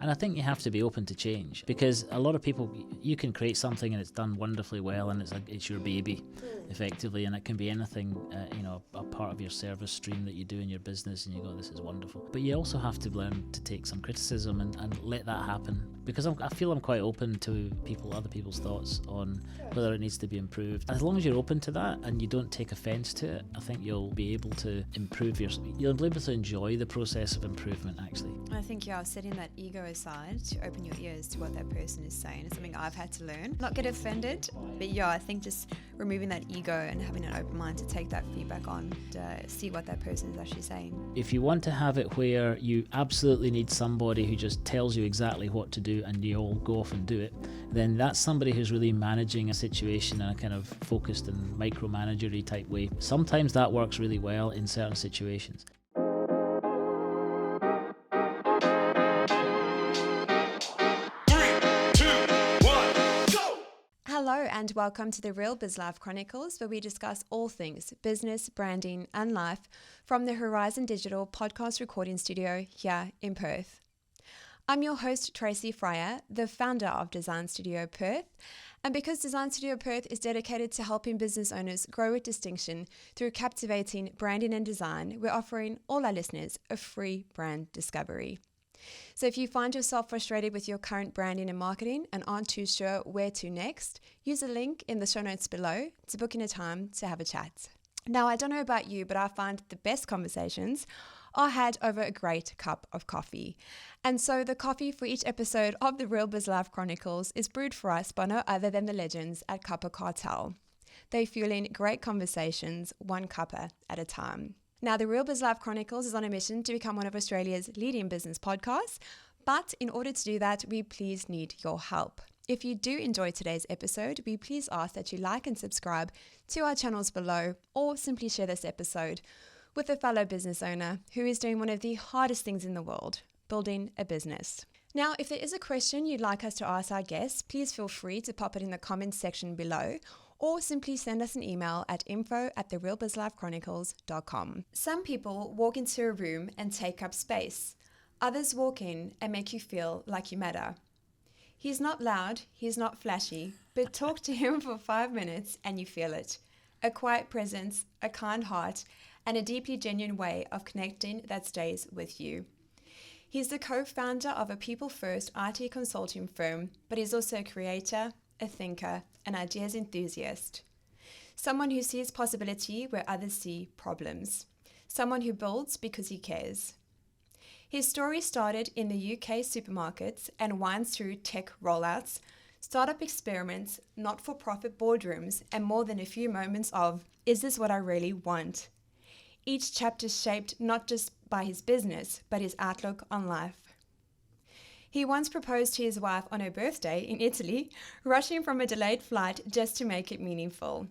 And I think you have to be open to change, because a lot of people, you can create something and it's done wonderfully well and it's your baby, effectively, and it can be anything, a part of your service stream that you do in your business, and you go, this is wonderful. But you also have to learn to take some criticism and let that happen, because I feel I'm quite open to other people's thoughts on whether it needs to be improved. As long as you're open to that and you don't take offence to it, I think you'll be able to you'll be able to enjoy the process of improvement, actually. I think, setting that ego aside to open your ears to what that person is saying is something I've had to learn. Not get offended, but I think just removing that ego and having an open mind to take that feedback on, to see what that person is actually saying. If you want to have it where you absolutely need somebody who just tells you exactly what to do and you all go off and do it, then that's somebody who's really managing a situation in a kind of focused and micromanagery type way. Sometimes that works really well in certain situations. Hello and welcome to the Real Biz Life Chronicles, where we discuss all things business, branding and life from the Horizon Digital podcast recording studio here in Perth. I'm your host, Tracy Fryer, the founder of Design Studio Perth. And because Design Studio Perth is dedicated to helping business owners grow with distinction through captivating branding and design, we're offering all our listeners a free brand discovery. So if you find yourself frustrated with your current branding and marketing and aren't too sure where to next, use a link in the show notes below to book in a time to have a chat. Now, I don't know about you, but I find the best conversations are had over a great cup of coffee. And so the coffee for each episode of the Real Biz Life Chronicles is brewed for us by no other than the legends at Cuppa Cartel. They're fueling great conversations, one cuppa at a time. Now, the Real Biz Life Chronicles is on a mission to become one of Australia's leading business podcasts, but in order to do that, we please need your help. If you do enjoy today's episode, we please ask that you like and subscribe to our channels below, or simply share this episode with a fellow business owner who is doing one of the hardest things in the world, building a business. Now, if there is a question you'd like us to ask our guests, please feel free to pop it in the comments section below, or simply send us an email at info@therealbizlifechronicles.com. Some people walk into a room and take up space. Others walk in and make you feel like you matter. He's not loud, he's not flashy, but talk to him for 5 minutes and you feel it. A quiet presence, a kind heart, and a deeply genuine way of connecting that stays with you. He's the co-founder of a people-first IT consulting firm, but he's also a creator, a thinker, an ideas enthusiast. Someone who sees possibility where others see problems. Someone who builds because he cares. His story started in the UK supermarkets and winds through tech rollouts, startup experiments, not-for-profit boardrooms, and more than a few moments of, is this what I really want? Each chapter shaped not just by his business, but his outlook on life. He once proposed to his wife on her birthday in Italy, rushing from a delayed flight just to make it meaningful.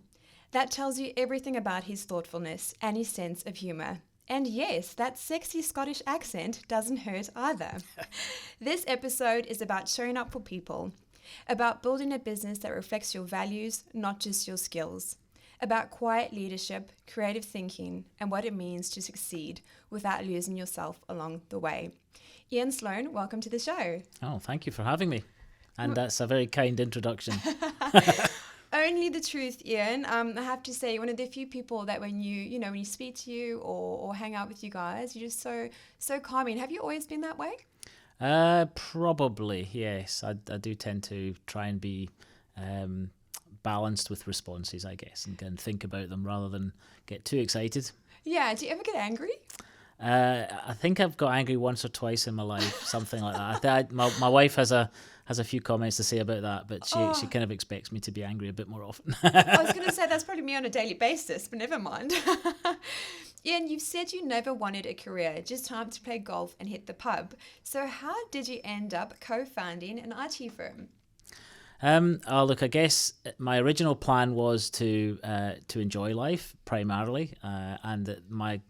That tells you everything about his thoughtfulness and his sense of humour. And yes, that sexy Scottish accent doesn't hurt either. This episode is about showing up for people, about building a business that reflects your values, not just your skills, about quiet leadership, creative thinking, and what it means to succeed without losing yourself along the way. Ian Sloan, welcome to the show. Oh, thank you for having me. And that's a very kind introduction. Only the truth, Ian. I have to say, one of the few people that when you speak to you or hang out with you guys, you're just so calming. Have you always been that way? Probably, yes. I do tend to try and be balanced with responses, I guess, and think about them rather than get too excited. Yeah. Do you ever get angry? I think I've got angry once or twice in my life, something like that. My wife has a few comments to say about that, but she kind of expects me to be angry a bit more often. I was going to say that's probably me on a daily basis, but never mind. Ian, you've said you never wanted a career, just time to play golf and hit the pub. So how did you end up co-founding an IT firm? Look, I guess my original plan was to enjoy life primarily, and that my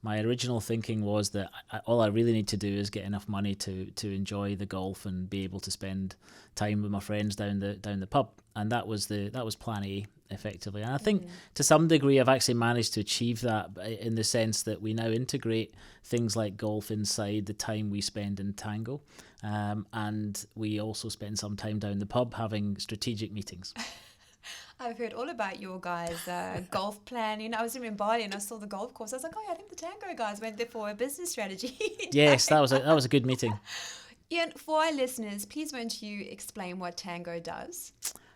my original thinking was that all I really need to do is get enough money to enjoy the golf and be able to spend time with my friends down the pub, and that was plan A, effectively. And I think to some degree I've actually managed to achieve that, in the sense that we now integrate things like golf inside the time we spend in Tango, and we also spend some time down the pub having strategic meetings. I've heard all about your guys' golf planning. I was in Bali and I saw the golf course. I was like, oh, yeah, I think the Tango guys went there for a business strategy. Yes, that was a good meeting. Ian, for our listeners, please won't you explain what Tango does?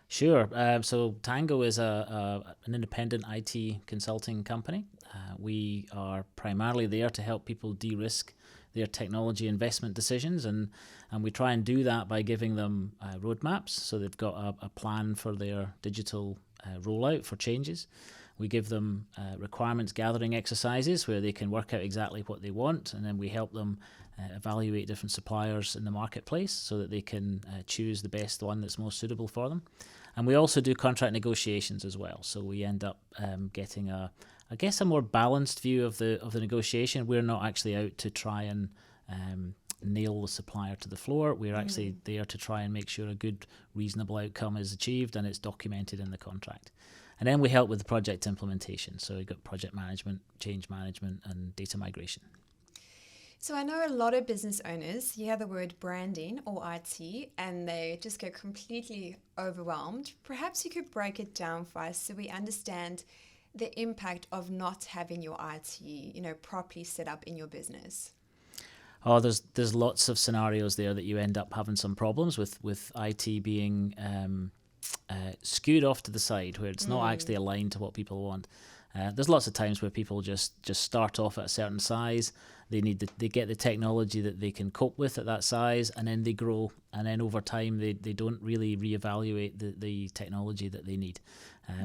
Sure. So Tango is an independent IT consulting company. We are primarily there to help people de-risk their technology investment decisions, and we try and do that by giving them roadmaps, so they've got a plan for their digital rollout for changes. We give them requirements gathering exercises where they can work out exactly what they want, and then we help them evaluate different suppliers in the marketplace so that they can choose the best one that's most suitable for them. And we also do contract negotiations as well, so we end up getting a more balanced view of the negotiation. We're not actually out to try and nail the supplier to the floor. We're actually there to try and make sure a good, reasonable outcome is achieved and it's documented in the contract. And then we help with the project implementation. So we've got project management, change management, and data migration. So I know a lot of business owners hear the word branding or IT and they just get completely overwhelmed. Perhaps you could break it down for us so we understand the impact of not having your IT, properly set up in your business. Oh, there's lots of scenarios there that you end up having some problems with IT being skewed off to the side, where it's not actually aligned to what people want. There's lots of times where people just start off at a certain size. They get the technology that they can cope with at that size, and then they grow, and then over time they don't really reevaluate the technology that they need.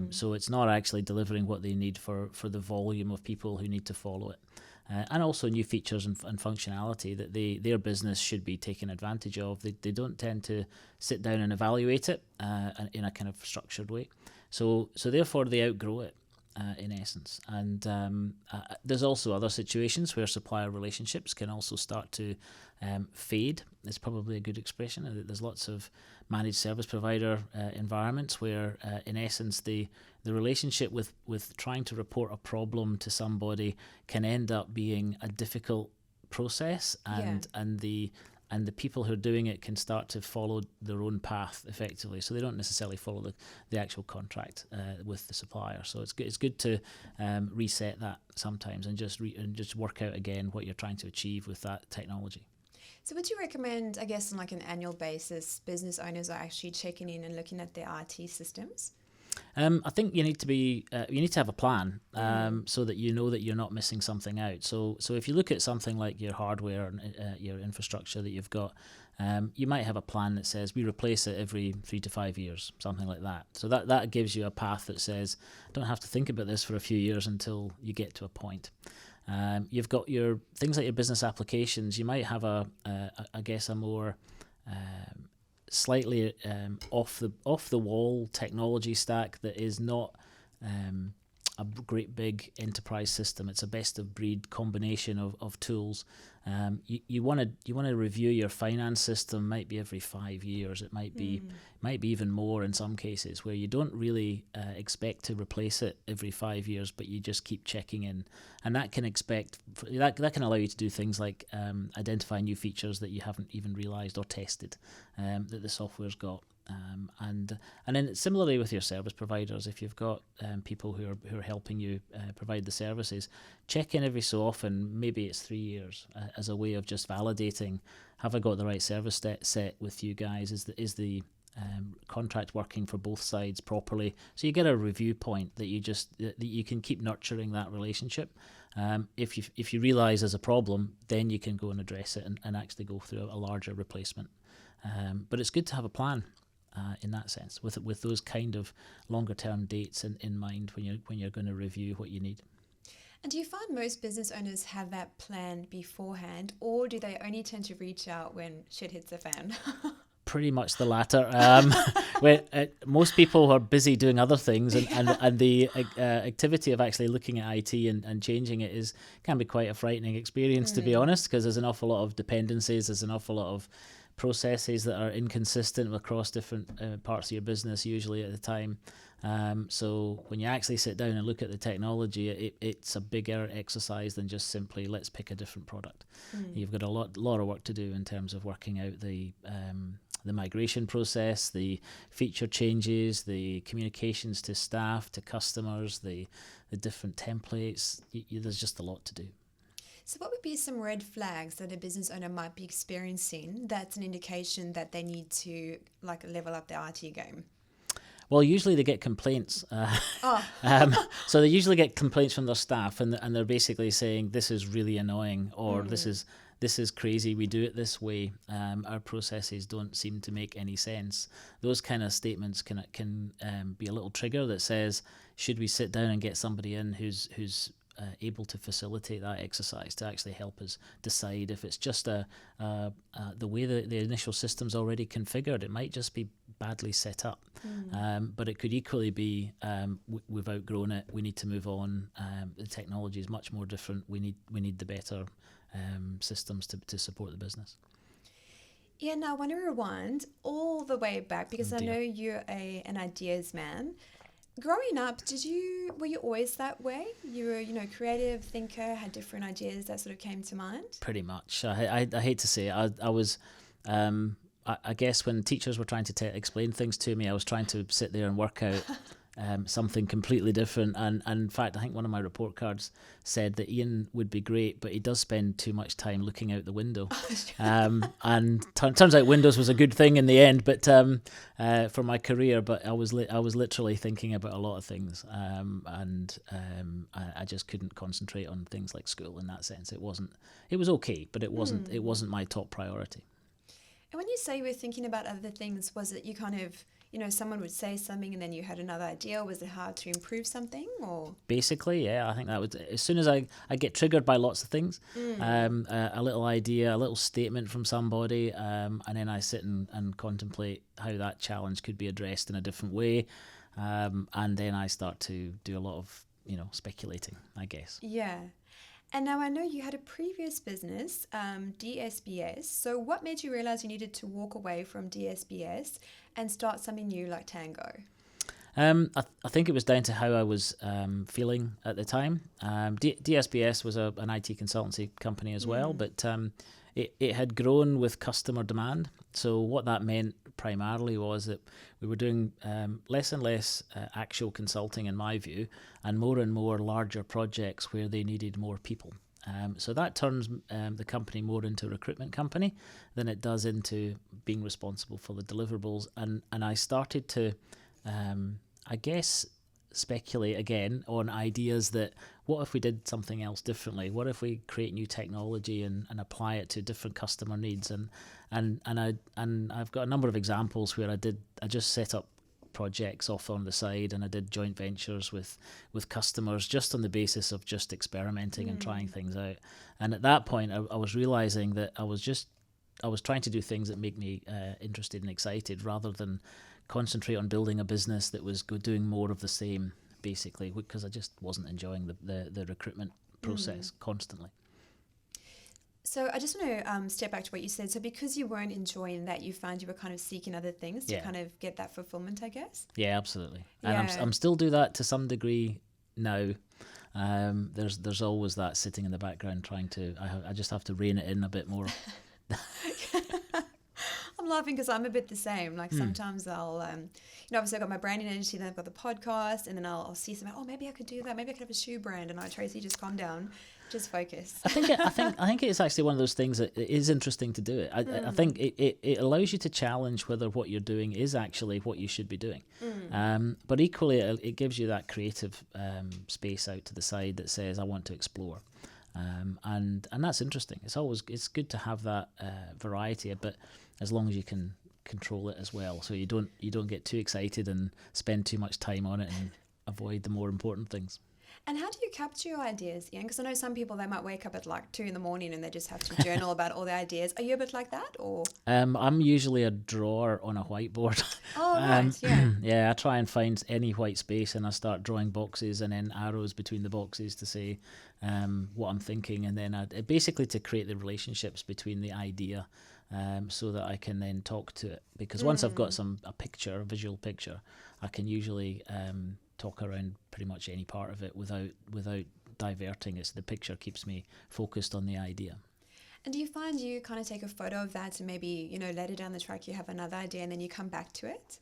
So it's not actually delivering what they need for the volume of people who need to follow it. And also new features and functionality that their business should be taking advantage of. They don't tend to sit down and evaluate it in a kind of structured way. So therefore they outgrow it. In essence, and there's also other situations where supplier relationships can also start to fade. It's probably a good expression. There's lots of managed service provider environments where, in essence, the relationship with trying to report a problem to somebody can end up being a difficult process, and the people who are doing it can start to follow their own path effectively. So they don't necessarily follow the actual contract with the supplier. So it's good to reset that sometimes and just work out again what you're trying to achieve with that technology. So would you recommend, I guess, on like an annual basis, business owners are actually checking in and looking at their IT systems? I think you need to have a plan so that you know that you're not missing something out. So if you look at something like your hardware and your infrastructure that you've got, you might have a plan that says we replace it every 3 to 5 years, something like that. So that gives you a path that says don't have to think about this for a few years until you get to a point. You've got your things like your business applications. You might have a more slightly off the wall technology stack that is not a great big enterprise system. It's a best of breed combination of tools. You want to review your finance system. Might be every 5 years. It might be even more in some cases, where you don't really expect to replace it every 5 years, but you just keep checking in, and that can allow you to do things like identify new features that you haven't even realized or tested that the software's got. And then similarly with your service providers, if you've got people who are helping you provide the services, check in every so often. Maybe it's 3 years as a way of just validating: have I got the right service set with you guys? Is the contract working for both sides properly? So you get a review point that you can keep nurturing that relationship. If you realize there's a problem, then you can go and address it and actually go through a larger replacement. But it's good to have a plan. In that sense, with those kind of longer term dates in mind when you're going to review what you need. And do you find most business owners have that plan beforehand, or do they only tend to reach out when shit hits the fan? Pretty much the latter. Where most people are busy doing other things, and the activity of actually looking at IT and changing it can be quite a frightening experience, to be honest, because there's an awful lot of dependencies, there's an awful lot of processes that are inconsistent across different parts of your business, usually at the time. So when you actually sit down and look at the technology, it's a bigger exercise than just simply let's pick a different product. You've got a lot of work to do in terms of working out the migration process, the feature changes, the communications to staff, to customers, the different templates. There's just a lot to do. So what would be some red flags that a business owner might be experiencing that's an indication that they need to level up their IT game? Well, usually they get complaints. So they usually get complaints from their staff, and they're basically saying, this is really annoying, or this is crazy, we do it this way, our processes don't seem to make any sense. Those kind of statements can be a little trigger that says, should we sit down and get somebody in who's able to facilitate that exercise to actually help us decide if it's just the way the initial system's already configured. It might just be badly set up, but it could equally be we've outgrown it, we need to move on, the technology is much more different, we need the better systems to support the business. Yeah, now I want to rewind all the way back, because I know you're an ideas man. Growing up, were you always that way? You were, creative thinker, had different ideas that sort of came to mind? Pretty much. I hate to say it. I was, I guess when teachers were trying to explain things to me, I was trying to sit there and work out something completely different. And in fact, I think one of my report cards said that Ian would be great, but he does spend too much time looking out the window. And turns out Windows was a good thing in the end, but for my career. But I was literally thinking about a lot of things, and I just couldn't concentrate on things like school in that sense. It was okay, but it wasn't my top priority. And when you say you were thinking about other things, was it you kind of, someone would say something and then you had another idea? Was it hard to improve something, or? Basically, yeah. I think that would, as soon as I get triggered by lots of things, a little idea, a little statement from somebody, and then I sit and contemplate how that challenge could be addressed in a different way, and then I start to do a lot of, speculating, I guess. Yeah. And now I know you had a previous business, DSBS. So what made you realize you needed to walk away from DSBS and start something new like Tango? I think it was down to how I was feeling at the time. DSBS was an IT consultancy company as well, but it had grown with customer demand. So what that meant primarily was that we were doing less and less actual consulting, in my view, and more larger projects where they needed more people. So that turns the company more into a recruitment company than it does into being responsible for the deliverables. And I started to, I guess, speculate again on ideas that, what if we did something else differently? What if we create new technology and apply it to different customer needs? And I've got a number of examples where I just set up projects off on the side, and I did joint ventures with customers just on the basis of just experimenting and trying things out. And at that point, I was realizing that I was trying to do things that make me interested and excited, rather than concentrate on building a business that was doing more of the same, basically, because I just wasn't enjoying the recruitment process constantly. So I just want to step back to what you said. So because you weren't enjoying that, you found you were kind of seeking other things to kind of get that fulfillment, I guess? Yeah, absolutely. And I'm still do that to some degree now. There's always that sitting in the background trying to, I just have to rein it in a bit more. I'm laughing because I'm a bit the same. Like sometimes I'll, obviously I've got my branding agency, then I've got the podcast, and then I'll see something, maybe I could do that. Maybe I could have a shoe brand. And Tracy, just calm down. Just focus. I think it's actually one of those things that it is interesting to do it. I think it allows you to challenge whether what you're doing is actually what you should be doing. But equally, it gives you that creative space out to the side that says, I want to explore. And that's interesting. It's good to have that variety, but as long as you can control it as well, so you don't get too excited and spend too much time on it and avoid the more important things. And how do you capture your ideas, Ian? Because I know some people, they might wake up at like 2 a.m. and they just have to journal about all their ideas. Are you a bit like that, or? I'm usually a drawer on a whiteboard. Oh, right, yeah. Yeah, I try and find any white space and I start drawing boxes and then arrows between the boxes to say what I'm thinking, and then basically to create the relationships between the idea, so that I can then talk to it. Because once I've got a visual picture, I can usually talk around pretty much any part of it without diverting it. So the picture keeps me focused on the idea. And do you find you kind of take a photo of that and maybe, later down the track you have another idea and then you come back to it?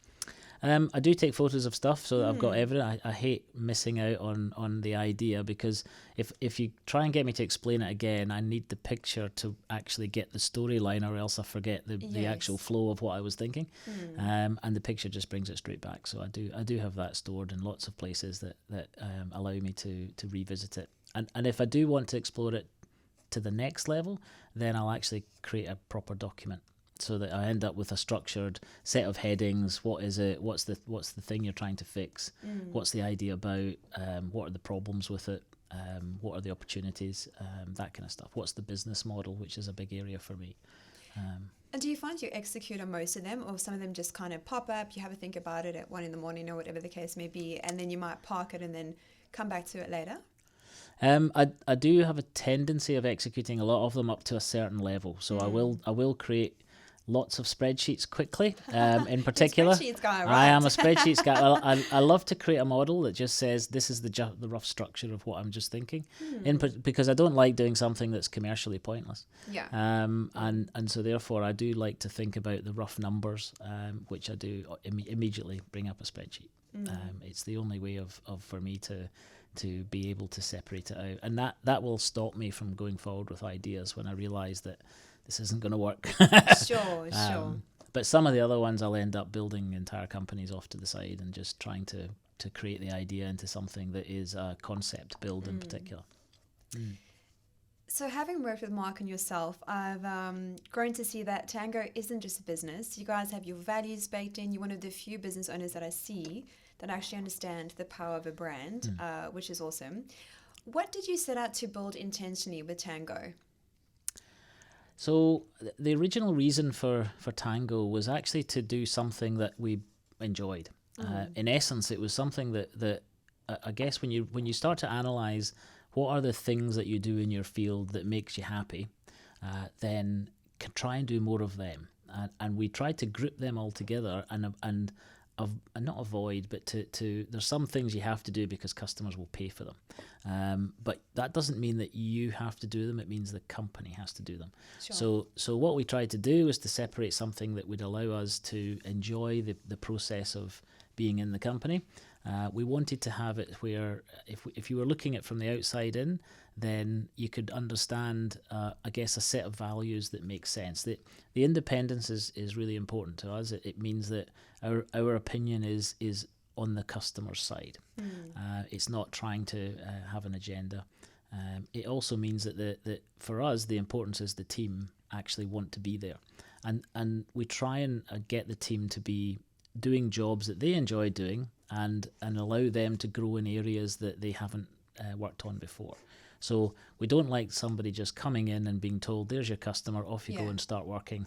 I do take photos of stuff so that I've got evidence. I hate missing out on the idea, because if you try and get me to explain it again, I need the picture to actually get the storyline, or else I forget the actual flow of what I was thinking. And the picture just brings it straight back. So I do have that stored in lots of places that allow me to revisit it. And if I do want to explore it to the next level, then I'll actually create a proper document, so that I end up with a structured set of headings. What is it? What's the thing you're trying to fix? What's the idea about? What are the problems with it? What are the opportunities? That kind of stuff. What's the business model, which is a big area for me. And do you find you execute on most of them, or some of them just kind of pop up, you have a think about it at 1 a.m. or whatever the case may be, and then you might park it and then come back to it later? I do have a tendency of executing a lot of them up to a certain level. So I will create lots of spreadsheets quickly. In particular, spreadsheets guy, right? I am a spreadsheets guy. Well, I love to create a model that just says this is the rough structure of what I'm just thinking, because I don't like doing something that's commercially pointless. Yeah. And so therefore I do like to think about the rough numbers, which I do immediately bring up a spreadsheet. It's the only way of for me to be able to separate it out, and that will stop me from going forward with ideas when I realise that this isn't going to work. Sure. But some of the other ones I'll end up building entire companies off to the side and just trying to create the idea into something that is a concept build in particular. So having worked with Mark and yourself, I've grown to see that Tango isn't just a business. You guys have your values baked in. You're one of the few business owners that I see that actually understand the power of a brand, which is awesome. What did you set out to build intentionally with Tango? So the original reason for Tango was actually to do something that we enjoyed. In essence, it was something that I guess when you start to analyze what are the things that you do in your field that makes you happy, then try and do more of them. And we tried to group them all together and not avoid, but to there's some things you have to do because customers will pay for them. But that doesn't mean that you have to do them. It means the company has to do them. Sure. So what we tried to do was to separate something that would allow us to enjoy the process of being in the company. We wanted to have it where if you were looking at it from the outside in, then you could understand, I guess, a set of values that make sense. The independence is really important to us. It means that our opinion is on the customer's side. It's not trying to have an agenda. It also means that for us, the importance is the team actually want to be there. And we try and get the team to be doing jobs that they enjoy doing and allow them to grow in areas that they haven't worked on before. So we don't like somebody just coming in and being told, there's your customer, off you go and start working.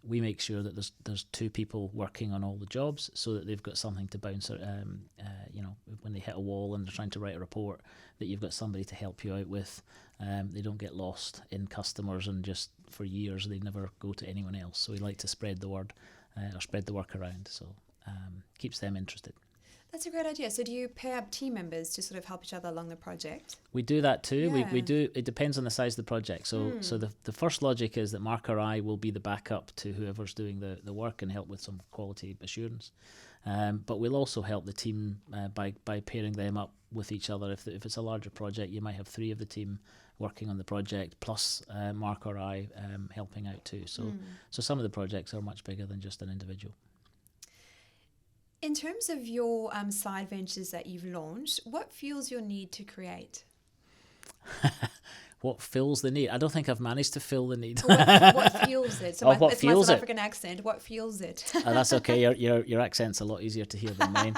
We make sure that there's two people working on all the jobs so that they've got something to bounce, when they hit a wall and they're trying to write a report, that you've got somebody to help you out with. They don't get lost in customers and just for years they never go to anyone else. So we like to spread the word or spread the work around. So keeps them interested. That's a great idea. So do you pair up team members to sort of help each other along the project? We do that too. Yeah. We do. It depends on the size of the project. So the first logic is that Mark or I will be the backup to whoever's doing the work and help with some quality assurance. But we'll also help the team by pairing them up with each other. If it's a larger project, you might have 3 of the team working on the project plus Mark or I helping out too. So some of the projects are much bigger than just an individual. In terms of your side ventures that you've launched, what fuels your need to create? What fills the need? I don't think I've managed to fill the need. What fuels it? So what it's fuels my South African accent. What fuels it? That's okay. Your accent's a lot easier to hear than mine.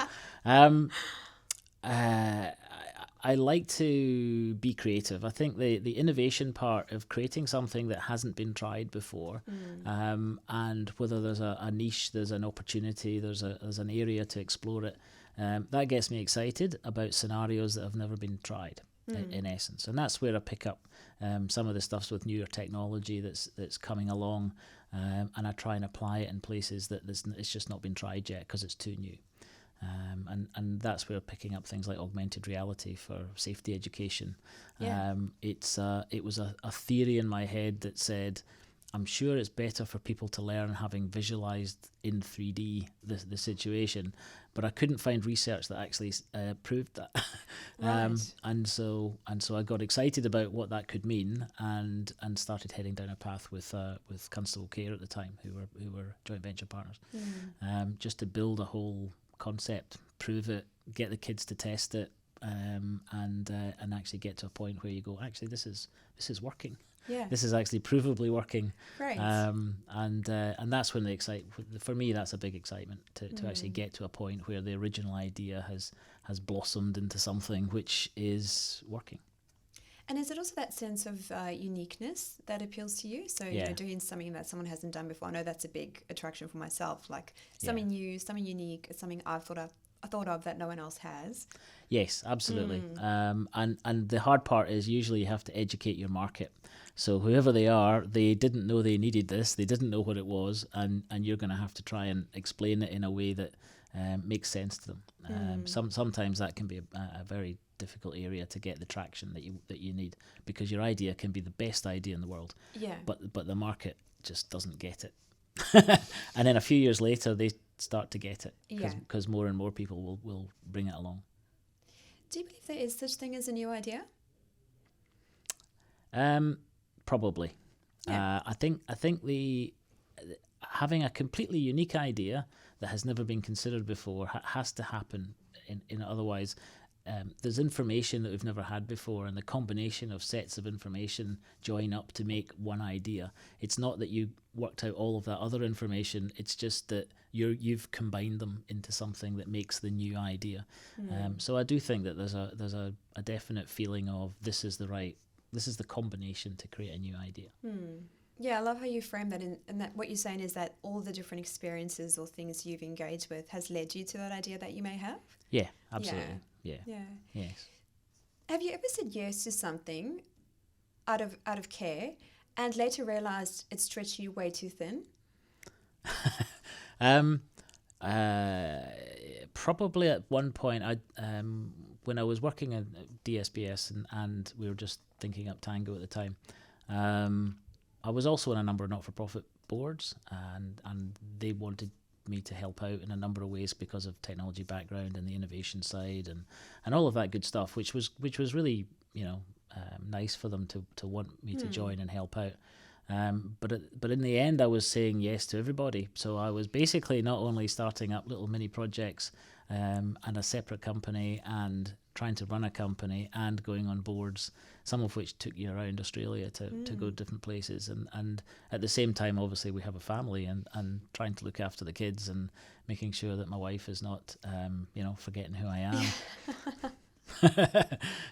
I like to be creative. I think the innovation part of creating something that hasn't been tried before, and whether there's a niche, there's an opportunity, there's an area to explore it, that gets me excited about scenarios that have never been tried, in essence. And that's where I pick up some of the stuffs with newer technology that's coming along, and I try and apply it in places that it's just not been tried yet because it's too new. And that's where picking up things like augmented reality for safety education. It was a theory in my head that said, I'm sure it's better for people to learn having visualized in 3D the situation, but I couldn't find research that actually proved that. And so I got excited about what that could mean, and started heading down a path with Constable Care at the time, who were joint venture partners, just to build a whole concept, prove it, get the kids to test it, and actually get to a point where you go, actually this is working. Yeah. This is actually provably working. Great. And that's when for me, that's a big excitement to actually get to a point where the original idea has blossomed into something which is working. And is it also that sense of uniqueness that appeals to you? So, doing something that someone hasn't done before. I know that's a big attraction for myself, like something new, something unique, something I've thought of that no one else has. Yes, absolutely. And the hard part is usually you have to educate your market. So whoever they are, they didn't know they needed this, they didn't know what it was, and you're going to have to try and explain it in a way that makes sense to them. Sometimes that can be a very difficult area to get the traction that you need, because your idea can be the best idea in the world, but the market just doesn't get it. And then a few years later, they start to get it, because more and more people will bring it along. Do you believe there is such thing as a new idea? Probably. I think the having a completely unique idea that has never been considered before has to happen. In otherwise, there's information that we've never had before, and the combination of sets of information join up to make one idea. It's not that you worked out all of that other information. It's just that you've combined them into something that makes the new idea. So I do think that there's a definite feeling of this is the combination to create a new idea. Yeah, I love how you frame that, and that what you're saying is that all the different experiences or things you've engaged with has led you to that idea that you may have. Yeah, absolutely. Yeah. Yes. Have you ever said yes to something out of care and later realized it stretched you way too thin? Probably at one point, when I was working at DSBS and we were just thinking up Tango at the time, I was also on a number of not-for-profit boards, and they wanted me to help out in a number of ways because of technology background and the innovation side and all of that good stuff, which was really nice for them to want me to join and help out. But in the end, I was saying yes to everybody. So I was basically not only starting up little mini projects and a separate company and trying to run a company and going on boards, some of which took you around Australia to go different places. And at the same time, obviously, we have a family and trying to look after the kids and making sure that my wife is not, forgetting who I am.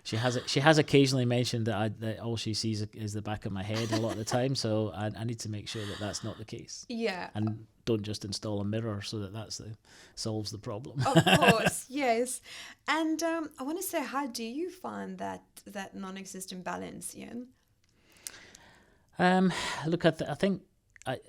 She has occasionally mentioned that all she sees is the back of my head a lot of the time, so I need to make sure that that's not the case. Yeah. And don't just install a mirror so that solves the problem. Of course, yes. And I want to say, how do you find that non-existent balance, Ian? Look, I think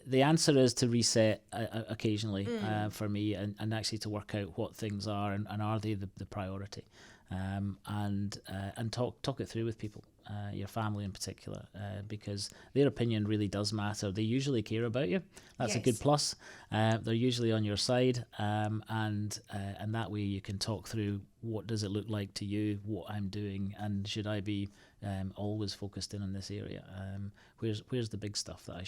the answer is to reset occasionally for me, and actually to work out what things are and are they the priority. And talk it through with people, your family in particular, because their opinion really does matter. They usually care about you. That's a good plus. They're usually on your side, and that way you can talk through what does it look like to you, what I'm doing, and should I be always focused in on this area? Where's the big stuff that I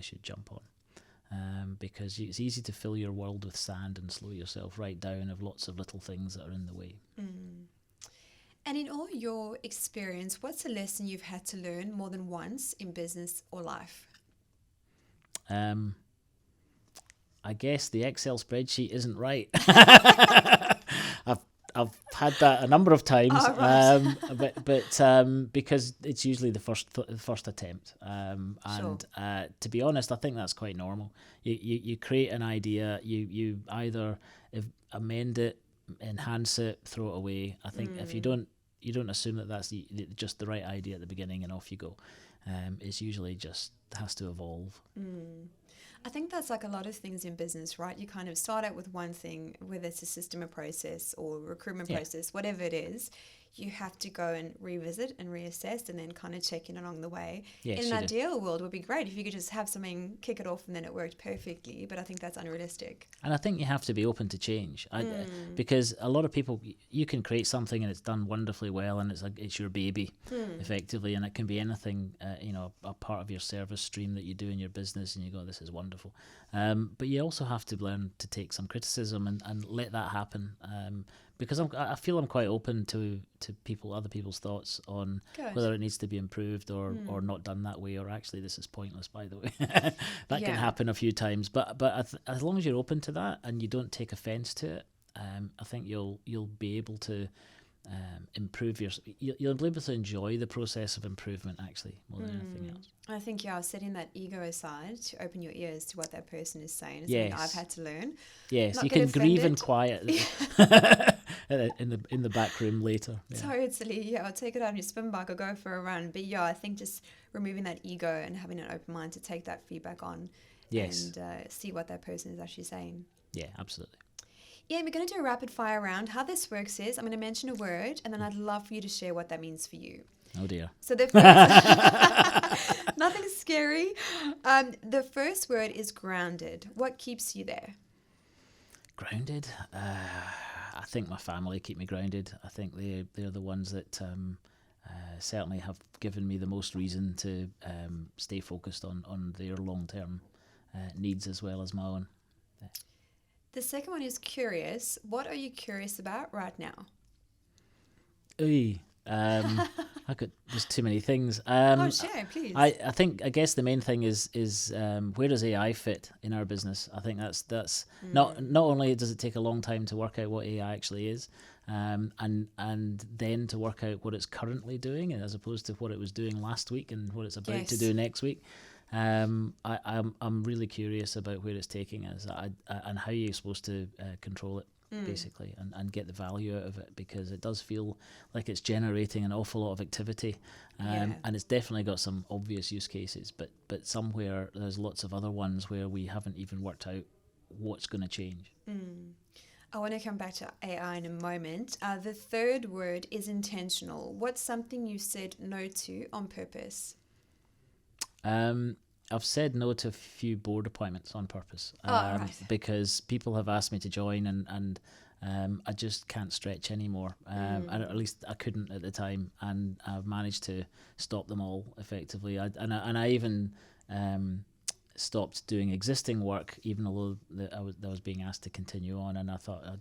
should jump on? Because it's easy to fill your world with sand and slow yourself right down of lots of little things that are in the way. And in all your experience, what's a lesson you've had to learn more than once in business or life? I guess the Excel spreadsheet isn't right. I've had that a number of times, Oh, right. but because it's usually the first attempt, Sure. and to be honest, I think that's quite normal. You create an idea, you either amend it, enhance it, throw it away. I think if you don't assume that that's just the right idea at the beginning and off you go, it's usually just has to evolve. I think that's like a lot of things in business, right? You kind of start out with one thing, whether it's a system or process or recruitment Yeah. process, whatever it is, you have to go and revisit and reassess and then kind of check in along the way. Yes, In you an do. ideal world, it would be great if you could just have something, kick it off, and then it worked perfectly. But I think that's unrealistic. And I think you have to be open to change, because a lot of people, you can create something and it's done wonderfully well, and it's your baby, effectively, and it can be anything, a part of your service stream that you do in your business, and you go, this is wonderful. But you also have to learn to take some criticism and let that happen. Because I feel I'm quite open to other people's thoughts on Good. whether it needs to be improved or not done that way, or actually this is pointless, by the way. That can Yeah. happen a few times, but as long as you're open to that and you don't take offence to it, I think you'll be able to improve you'll be able to enjoy the process of improvement, actually, more than anything else. I think, setting that ego aside to open your ears to what that person is saying is Yes. something I've had to learn. Yes, Not you get can grieve in offended. quiet in the back room later. Yeah. Totally, I'll take it out on your spin bike or go for a run. But I think just removing that ego and having an open mind to take that feedback on Yes. and see what that person is actually saying. Yeah, absolutely. Yeah, we're going to do a rapid fire round. How this works is I'm going to mention a word and then I'd love for you to share what that means for you. Oh dear. So the first, nothing scary. The first word is grounded. What keeps you there? Grounded. I think my family keep me grounded. I think they're the ones that certainly have given me the most reason to stay focused on their long-term needs as well as my own. The second one is curious. What are you curious about right now? Oy. There's too many things. Share, please. I guess the main thing is where does AI fit in our business? I think that's not only does it take a long time to work out what AI actually is, and then to work out what it's currently doing as opposed to what it was doing last week and what it's about to do next week. I'm really curious about where it's taking us and how you're supposed to control it, basically, and get the value out of it, because it does feel like it's generating an awful lot of activity, and it's definitely got some obvious use cases, but somewhere there's lots of other ones where we haven't even worked out what's going to change. I want to come back to AI in a moment. The third word is intentional. What's something you said no to on purpose? I've said no to a few board appointments on purpose, Right. because people have asked me to join, and I just can't stretch anymore. And at least I couldn't at the time, and I've managed to stop them all effectively. I even stopped doing existing work, even though I was being asked to continue on, and I thought I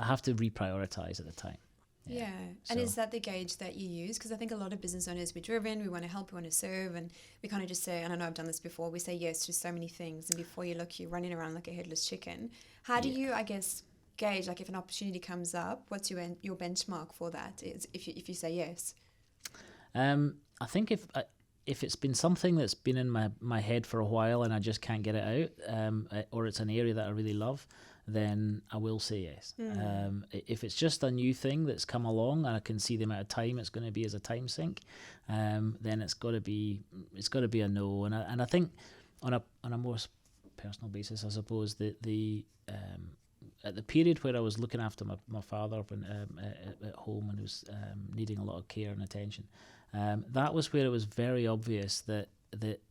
have to reprioritize at the time. Yeah. And is that the gauge that you use? Because I think a lot of business owners, we're driven, we want to help, we want to serve, and we kind of just say, and I know I've done this before, we say yes to so many things, and before you look, you're running around like a headless chicken. How do you, I guess, gauge, like if an opportunity comes up, what's your benchmark for that is if you say yes? I think if it's been something that's been in my head for a while and I just can't get it out, or it's an area that I really love, then I will say yes. If it's just a new thing that's come along and I can see the amount of time it's going to be as a time sink, then it's got to be a no. And I think on a more personal basis, I suppose that at the period where I was looking after my father at home and he was needing a lot of care and attention, that was where it was very obvious that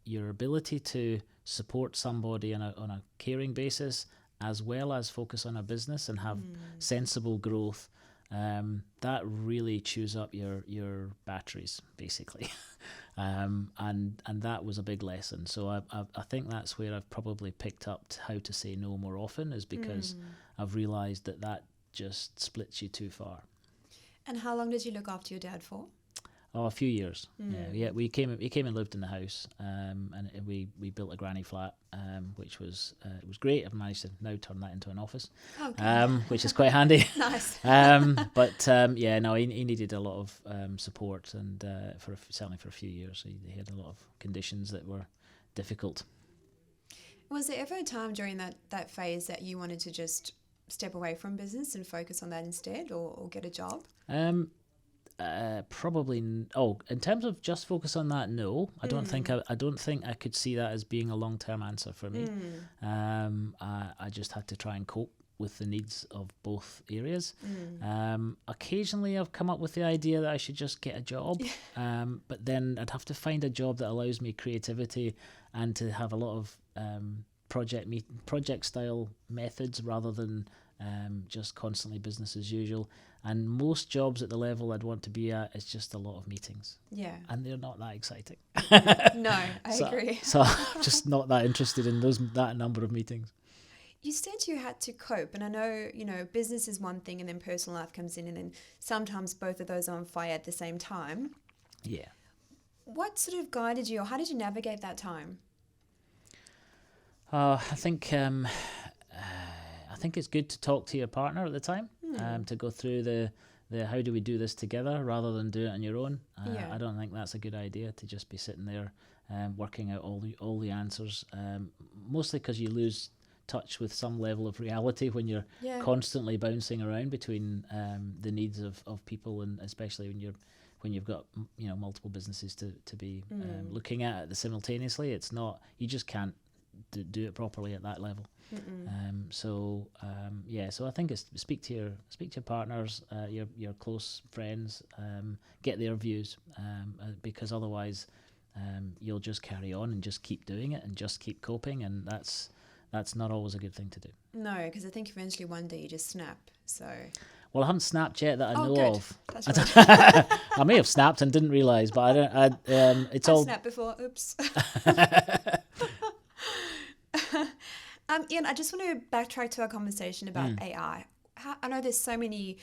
your ability to support somebody on a caring basis, as well as focus on a business and have sensible growth, that really chews up your batteries, basically. And that was a big lesson. So I think that's where I've probably picked up how to say no more often, is because I've realised that just splits you too far. And how long did you look after your dad for? Oh, a few years. Yeah. We came and lived in the house, and we built a granny flat, which was it was great. I've managed to now turn that into an office, which is quite handy. Nice. Yeah, no, he needed a lot of support, and certainly for a few years, he had a lot of conditions that were difficult. Was there ever a time during that phase that you wanted to just step away from business and focus on that instead, or get a job? Probably. In terms of just focus on that, no. I don't think I could see that as being a long-term answer for me. I just had to try and cope with the needs of both areas. Occasionally, I've come up with the idea that I should just get a job, but then I'd have to find a job that allows me creativity and to have a lot of project style methods rather than just constantly business as usual. And most jobs at the level I'd want to be at is just a lot of meetings. Yeah. And they're not that exciting. No, I agree. So I'm just not that interested in that number of meetings. You said you had to cope, and I know, business is one thing and then personal life comes in, and then sometimes both of those are on fire at the same time. Yeah. What sort of guided you, or how did you navigate that time? I think it's good to talk to your partner at the time, to go through the how do we do this together rather than do it on your own. I don't think that's a good idea to just be sitting there working out all the answers, mostly because you lose touch with some level of reality when you're constantly bouncing around between the needs of people, and especially when you've got multiple businesses to be looking at simultaneously. It's not, you just can't do it properly at that level. So I think it's speak to your partners, your close friends, get their views, because otherwise you'll just carry on and just keep doing it and just keep coping, and that's not always a good thing to do. No, because I think eventually one day you just snap. So. Well, I haven't snapped yet that I know good. of. That's right. I may have snapped and didn't realise, but I don't. It's all. I've snapped before. Oops. Ian, I just want to backtrack to our conversation about AI. I know there's so many,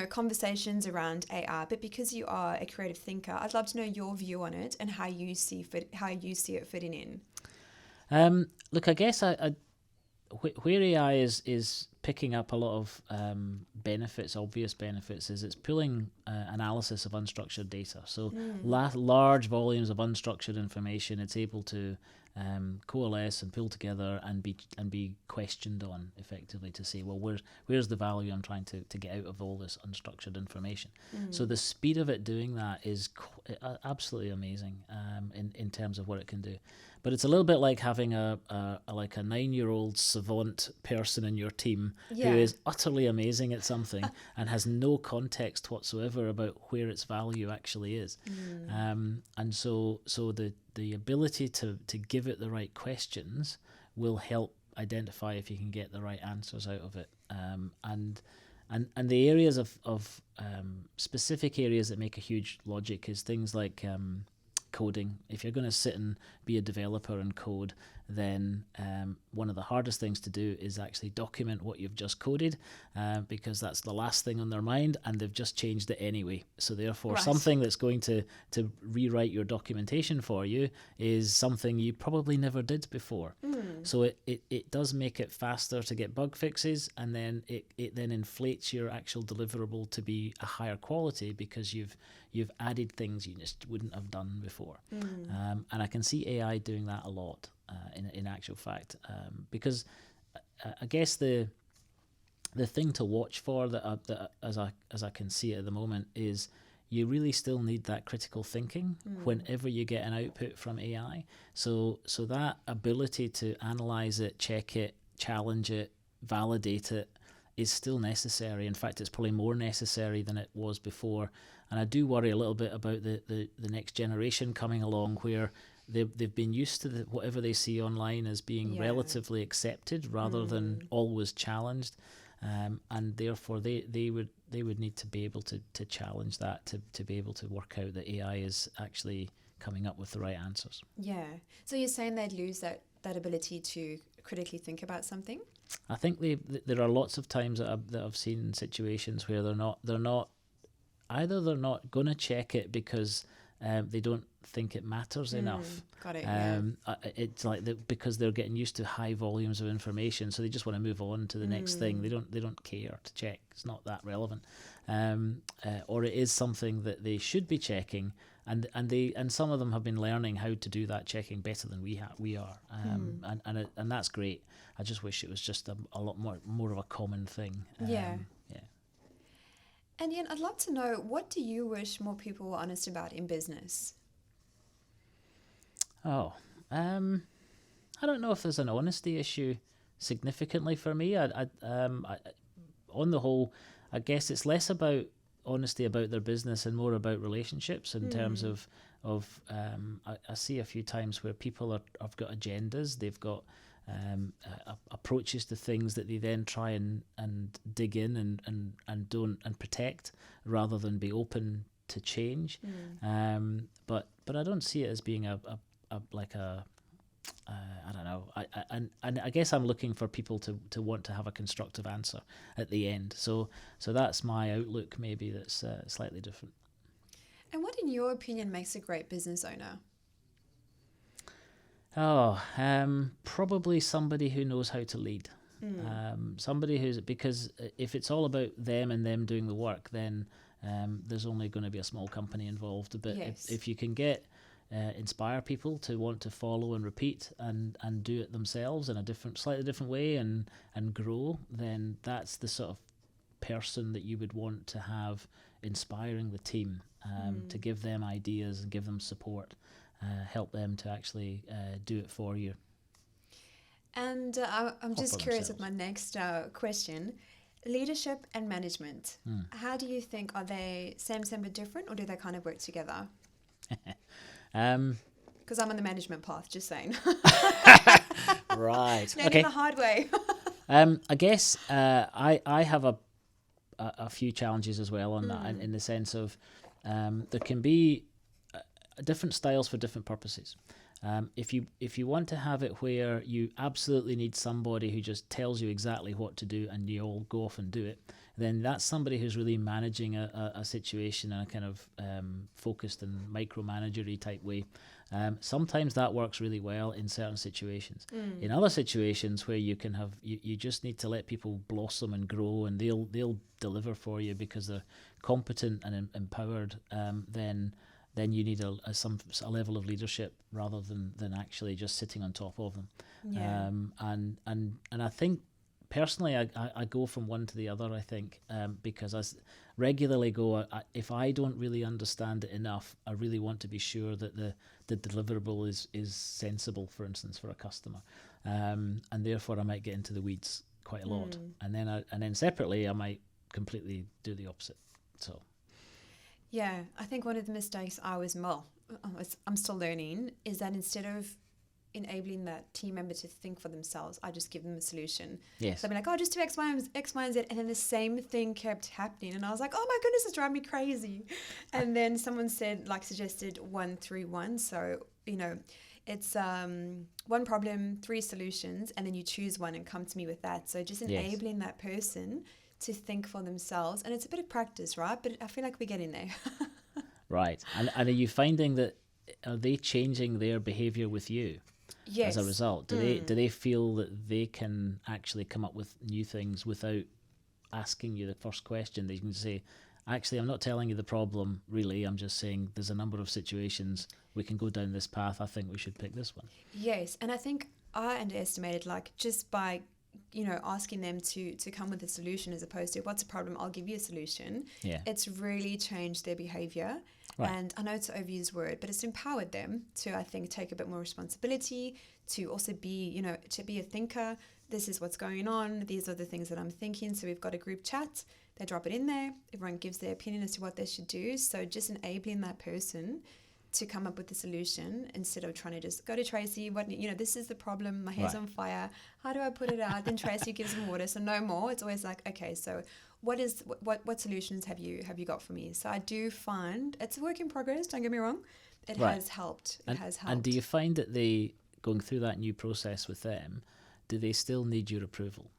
conversations around AI, but because you are a creative thinker, I'd love to know your view on it and how you see it fitting in. Look, I guess where AI is picking up a lot of obvious benefits, is it's pulling analysis of unstructured data. So large volumes of unstructured information, it's able to coalesce and pull together and be questioned on effectively to say, well, where's the value I'm trying to get out of all this unstructured information. So the speed of it doing that is absolutely amazing in terms of what it can do. But it's a little bit like having a 9-year-old savant person in your team who is utterly amazing at something and has no context whatsoever about where its value actually is. And so the ability to give it the right questions will help identify if you can get the right answers out of it. And the areas of specific areas that make a huge logic is things like coding. If you're going to sit and be a developer and code, then one of the hardest things to do is actually document what you've just coded, because that's the last thing on their mind, and they've just changed it anyway. So therefore, something that's going to rewrite your documentation for you is something you probably never did before. So it does make it faster to get bug fixes, and then it then inflates your actual deliverable to be a higher quality because you've added things you just wouldn't have done before. And I can see AI doing that a lot. In actual fact, because I guess the thing to watch for that as I can see it at the moment is you really still need that critical thinking whenever you get an output from AI. So that ability to analyze it, check it, challenge it, validate it is still necessary. In fact, it's probably more necessary than it was before. And I do worry a little bit about the next generation coming along, where they've been used to whatever they see online as being relatively accepted rather than always challenged, and therefore they would need to be able to challenge that to be able to work out that AI is actually coming up with the right answers. Yeah. So you're saying they'd lose that ability to critically think about something? I think there are lots of times that I've seen situations where they're not going to check it because they don't think it matters enough. Got it. It's like because they're getting used to high volumes of information, so they just want to move on to the next thing. They don't care to check. It's not that relevant, or it is something that they should be checking, and some of them have been learning how to do that checking better than we are, and that's great. I just wish it was just a lot more of a common thing. Yeah. And Ian, I'd love to know, what do you wish more people were honest about in business? I don't know if there's an honesty issue significantly for me. I on the whole, I guess it's less about honesty about their business and more about relationships in terms of I see a few times where people have got agendas, they've got approaches to things that they then try and dig in and don't and protect rather than be open to change. But I don't see it as being a I don't know. And I guess I'm looking for people to want to have a constructive answer at the end. So that's my outlook. Maybe that's slightly different. And what, in your opinion, makes a great business owner? Probably somebody who knows how to lead. Somebody because if it's all about them and them doing the work, then there's only going to be a small company involved. But if you can inspire people to want to follow and repeat and do it themselves in a slightly different way and grow, then that's the sort of person that you would want to have inspiring the team, to give them ideas and give them support. Help them to actually do it for you. And I'm just curious with my next question. Leadership and management. How do you think, are they same but different, or do they kind of work together? Because I'm on the management path, just saying. Right. Learning the hard way. I guess I have a few challenges as well on that, in the sense of there can be different styles for different purposes. If you want to have it where you absolutely need somebody who just tells you exactly what to do and you all go off and do it, then that's somebody who's really managing a situation in a kind of focused and micromanagery type way. Sometimes that works really well in certain situations. In other situations where you can have you just need to let people blossom and grow, and they'll deliver for you because they're competent and empowered, then you need a level of leadership rather than actually just sitting on top of them. Yeah. And I think personally I go from one to the other, I think, because I regularly go, if I don't really understand it enough, I really want to be sure that the deliverable is sensible, for instance, for a customer. And therefore I might get into the weeds quite a lot. And then separately I might completely do the opposite. So yeah, I think one of the mistakes I'm still learning is that instead of enabling that team member to think for themselves, I just give them a solution. Yes. So I'd be like, just do X, Y, and Z. And then the same thing kept happening. And I was like, oh my goodness, it's driving me crazy. And then someone suggested 1-3-1. So, it's one problem, 3 solutions, and then you choose one and come to me with that. So just enabling that person to think for themselves. And it's a bit of practice, right? But I feel like we're getting there. Right. And are you finding that, are they changing their behaviour with you? Yes. As a result? Do they feel that they can actually come up with new things without asking you the first question? They can say, actually, I'm not telling you the problem, really. I'm just saying there's a number of situations. We can go down this path. I think we should pick this one. Yes. And I think I underestimated, just by asking them to come with a solution as opposed to what's the problem, I'll give you a solution. Yeah. It's really changed their behavior. Right. And I know it's an overused word, but it's empowered them to, I think, take a bit more responsibility, to also be, to be a thinker. This is what's going on. These are the things that I'm thinking. So we've got a group chat. They drop it in there. Everyone gives their opinion as to what they should do. So just enabling that person to come up with the solution instead of trying to just go to Tracy, this is the problem, my hair's on fire, how do I put it out? Then Tracy gives them water, so no more. It's always like, okay, so what solutions have you got for me? So I do find it's a work in progress, don't get me wrong. It has helped. And do you find that they, going through that new process with them, do they still need your approval?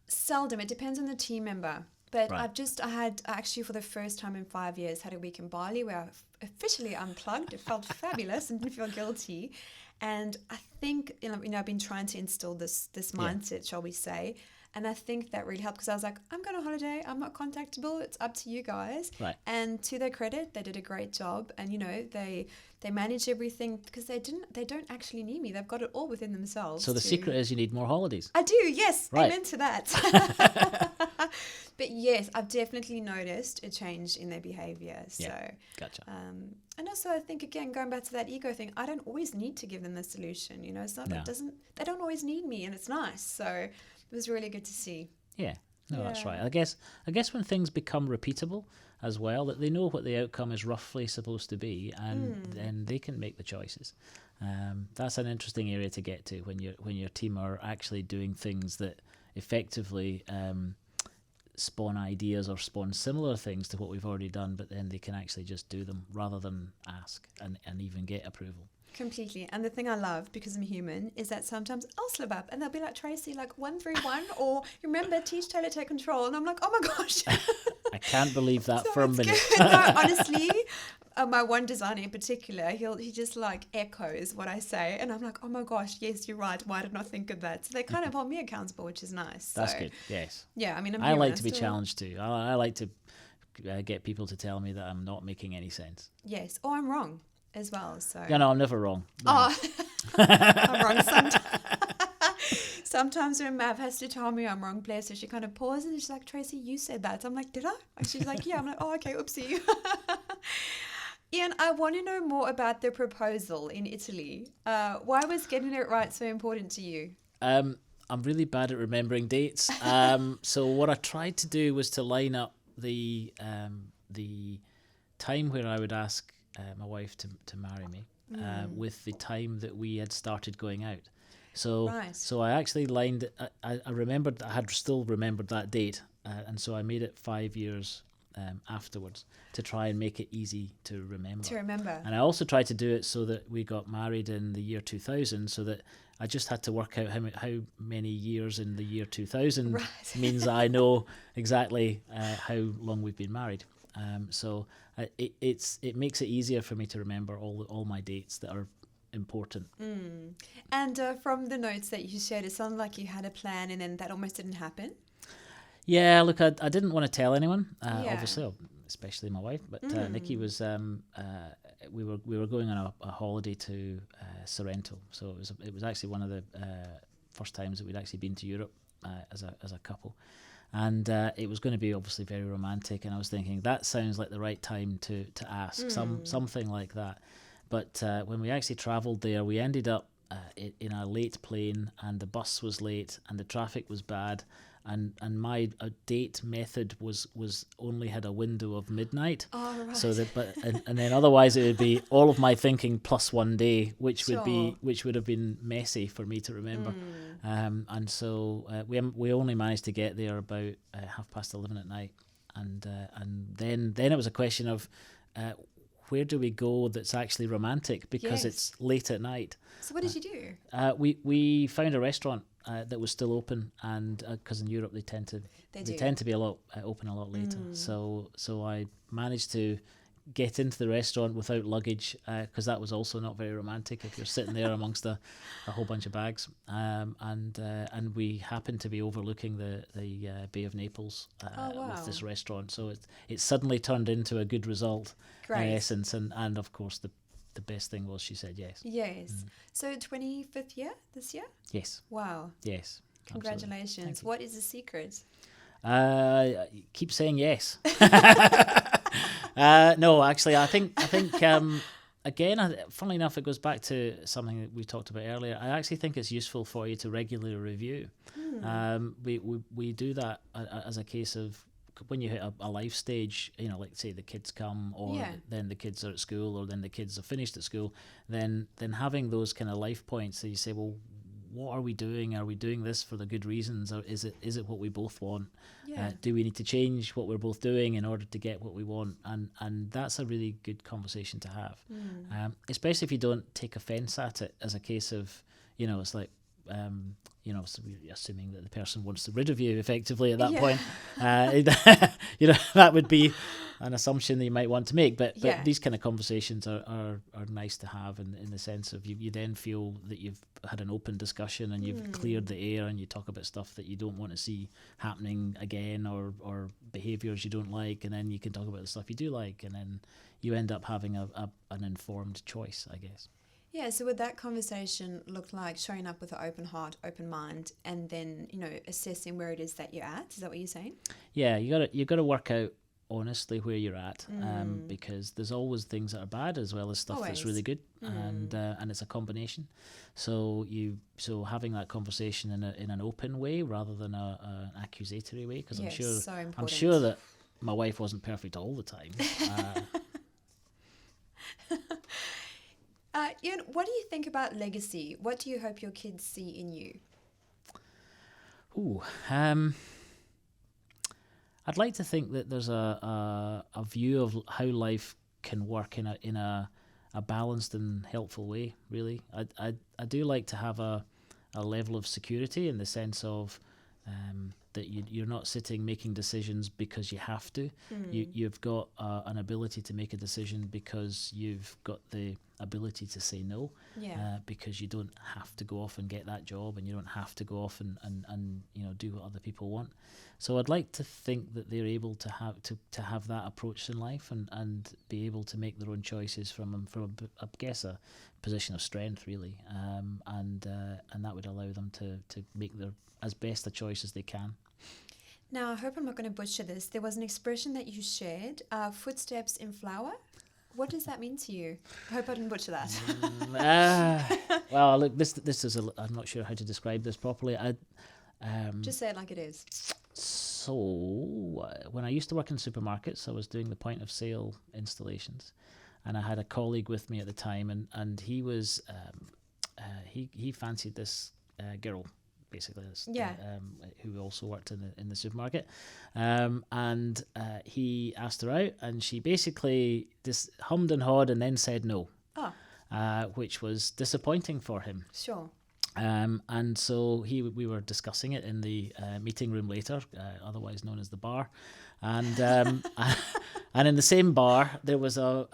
Seldom. It depends on the team member. but Right. I had actually for the first time in 5 years had a week in Bali where I officially unplugged. It felt fabulous and didn't feel guilty. And I think, I've been trying to instill this mindset, shall we say. And I think that really helped because I was like, I'm going on holiday. I'm not contactable. It's up to you guys. Right. And to their credit, they did a great job. And, they managed everything because they don't actually need me. They've got it all within themselves. So the secret is you need more holidays. I do, yes. Right. Amen to that. But yes, I've definitely noticed a change in their behavior. So, Gotcha. and also I think, again, going back to that ego thing, I don't always need to give them the solution. It's not, they don't always need me, and it's nice. So it was really good to see. Yeah. No, that's right. I guess when things become repeatable as well, that they know what the outcome is roughly supposed to be, and then they can make the choices. That's an interesting area to get to when your team are actually doing things that effectively spawn ideas or spawn similar things to what we've already done, but then they can actually just do them rather than ask and even get approval. Completely. And the thing I love, because I'm human, is that sometimes I'll slip up and they'll be like, Tracy, like 131, or remember, teach, tailor, take control. And I'm like, oh my gosh. I can't believe that So for a it's minute. good. No, honestly, my one designer in particular, he just like echoes what I say. And I'm like, oh my gosh, yes, you're right. Why did I not think of that? So they kind of hold me accountable, which is nice. That's So, good. Yes. yeah, I mean, I like to be challenged too. I like to get people to tell me that I'm not making any sense. Yes, or I'm wrong as well. So Yeah, no, I'm never wrong. No. Oh, I'm wrong sometimes. Sometimes when Mav has to tell me I'm wrong, bless her, she kind of pauses and she's like, Tracy, you said that. So I'm like, did I? And she's like, yeah. I'm like, oh, okay, oopsie. Ian, I want to know more about the proposal in Italy. Why was getting it right so important to you? I'm really bad at remembering dates. So what I tried to do was to line up the time where I would ask my wife to marry me with the time that we had started going out. So so I actually lined. I remembered. I had still remembered that date, and so I made it 5 years afterwards to try and make it easy to remember. And I also tried to do it so that we got married in the year 2000, so that I just had to work out how many years in the year 2000 means that I know exactly how long we've been married. So it makes it easier for me to remember all my dates that are important. And from the notes that you shared, it sounded like you had a plan and then that almost didn't happen. Yeah, look, I didn't want to tell anyone, obviously, especially my wife. But Nikki was, we were going on a holiday to Sorrento, so it was actually one of the first times that we'd actually been to Europe as a couple, and it was going to be obviously very romantic. And I was thinking that sounds like the right time to ask something like that. But when we actually travelled there, we ended up in a late plane, and the bus was late, and the traffic was bad. And my date method was only had a window of midnight. Oh, right. So that, and then otherwise it would be all of my thinking plus 1 day, which would have been messy for me to remember. And so we only managed to get there about 11:30 at night, and then it was a question of where do we go that's actually romantic, because it's late at night. So what did you do? We found a restaurant that was still open, and because in Europe they tend to be open a lot later. So I managed to get into the restaurant without luggage, because that was also not very romantic if you're sitting there amongst a whole bunch of bags. And we happened to be overlooking the Bay of Naples with this restaurant, so it suddenly turned into a good result in essence. And of course the best thing was she said yes. Yes. So 25th year this year? Yes. Wow. Yes. Congratulations. What is the secret? Keep saying yes. No, actually, I think again, funnily enough, it goes back to something that we talked about earlier. I actually think it's useful for you to regularly review. We do that as a case of when you hit a life stage, like say the kids come, or then the kids are at school, or then the kids are finished at school, then having those kind of life points that you say, well, what are we doing? Are we doing this for the good reasons, or is it what we both want? Do we need to change what we're both doing in order to get what we want? And that's a really good conversation to have, especially if you don't take offence at it as a case of, it's like, So we're assuming that the person wants to rid of you effectively at that Yeah. point. That would be an assumption that you might want to make. But Yeah. these kind of conversations are nice to have in the sense of you then feel that you've had an open discussion and you've cleared the air, and you talk about stuff that you don't want to see happening again, or behaviours you don't like, and then you can talk about the stuff you do like, and then you end up having an informed choice, I guess. Yeah, so would that conversation look like showing up with an open heart, open mind, and then, assessing where it is that you're at? Is that what you're saying? Yeah, you got to work out honestly where you're at, because there's always things that are bad as well as stuff that's really good, and it's a combination. So having that conversation in an open way rather than an accusatory way, because I'm sure that my wife wasn't perfect all the time. What do you think about legacy? What do you hope your kids see in you? I'd like to think that there's a view of how life can work in a balanced and helpful way. Really, I do like to have a level of security in the sense of that you're not sitting making decisions because you have to. You've got an ability to make a decision because you've got the ability to say no, because you don't have to go off and get that job, and you don't have to go off and do what other people want. So I'd like to think that they're able to have that approach in life, and be able to make their own choices from I guess a position of strength, really, and that would allow them to make their as best a choice as they can. Now, I hope I'm not going to butcher this. There was an expression that you shared, footsteps in flour. What does that mean to you? I hope I didn't butcher that. Well, look, this is I'm not sure how to describe this properly. Just say it like it is. So when I used to work in supermarkets, I was doing the point of sale installations, and I had a colleague with me at the time, and he was he fancied this girl, basically, who also worked in the supermarket, and he asked her out, and she basically just hummed and hawed and then said no, which was disappointing for him. Sure. And so we were discussing it in the meeting room later, otherwise known as the bar, and and in the same bar there was a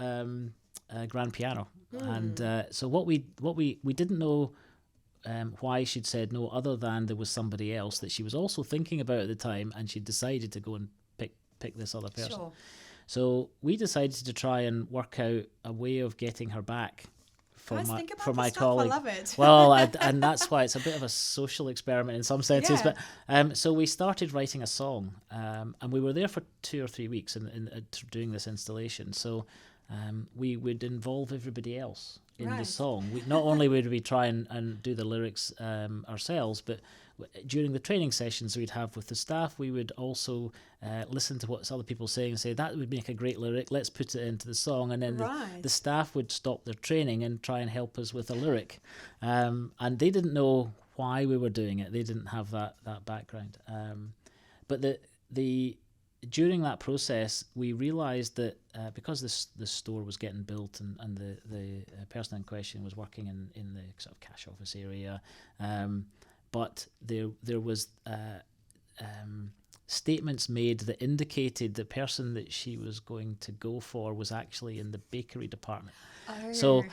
grand piano, and so what we didn't know why she'd said no, other than there was somebody else that she was also thinking about at the time, and she decided to go and pick this other person. Sure. So we decided to try and work out a way of getting her back for my colleague. I love it. Well, and that's why it's a bit of a social experiment in some senses. Yeah. But so we started writing a song, and we were there for 2 or 3 weeks in doing this installation. So we would involve everybody else in the song. Not only would we try and do the lyrics ourselves, but during the training sessions we'd have with the staff, we would also listen to what other people saying and say, that would make a great lyric, let's put it into the song. And then the staff would stop their training and try and help us with a lyric. And they didn't know why we were doing it. They didn't have that background. But during that process, we realised that because this store was getting built, and the person in question was working in the sort of cash office area, but there was statements made that indicated the person that she was going to go for was actually in the bakery department. So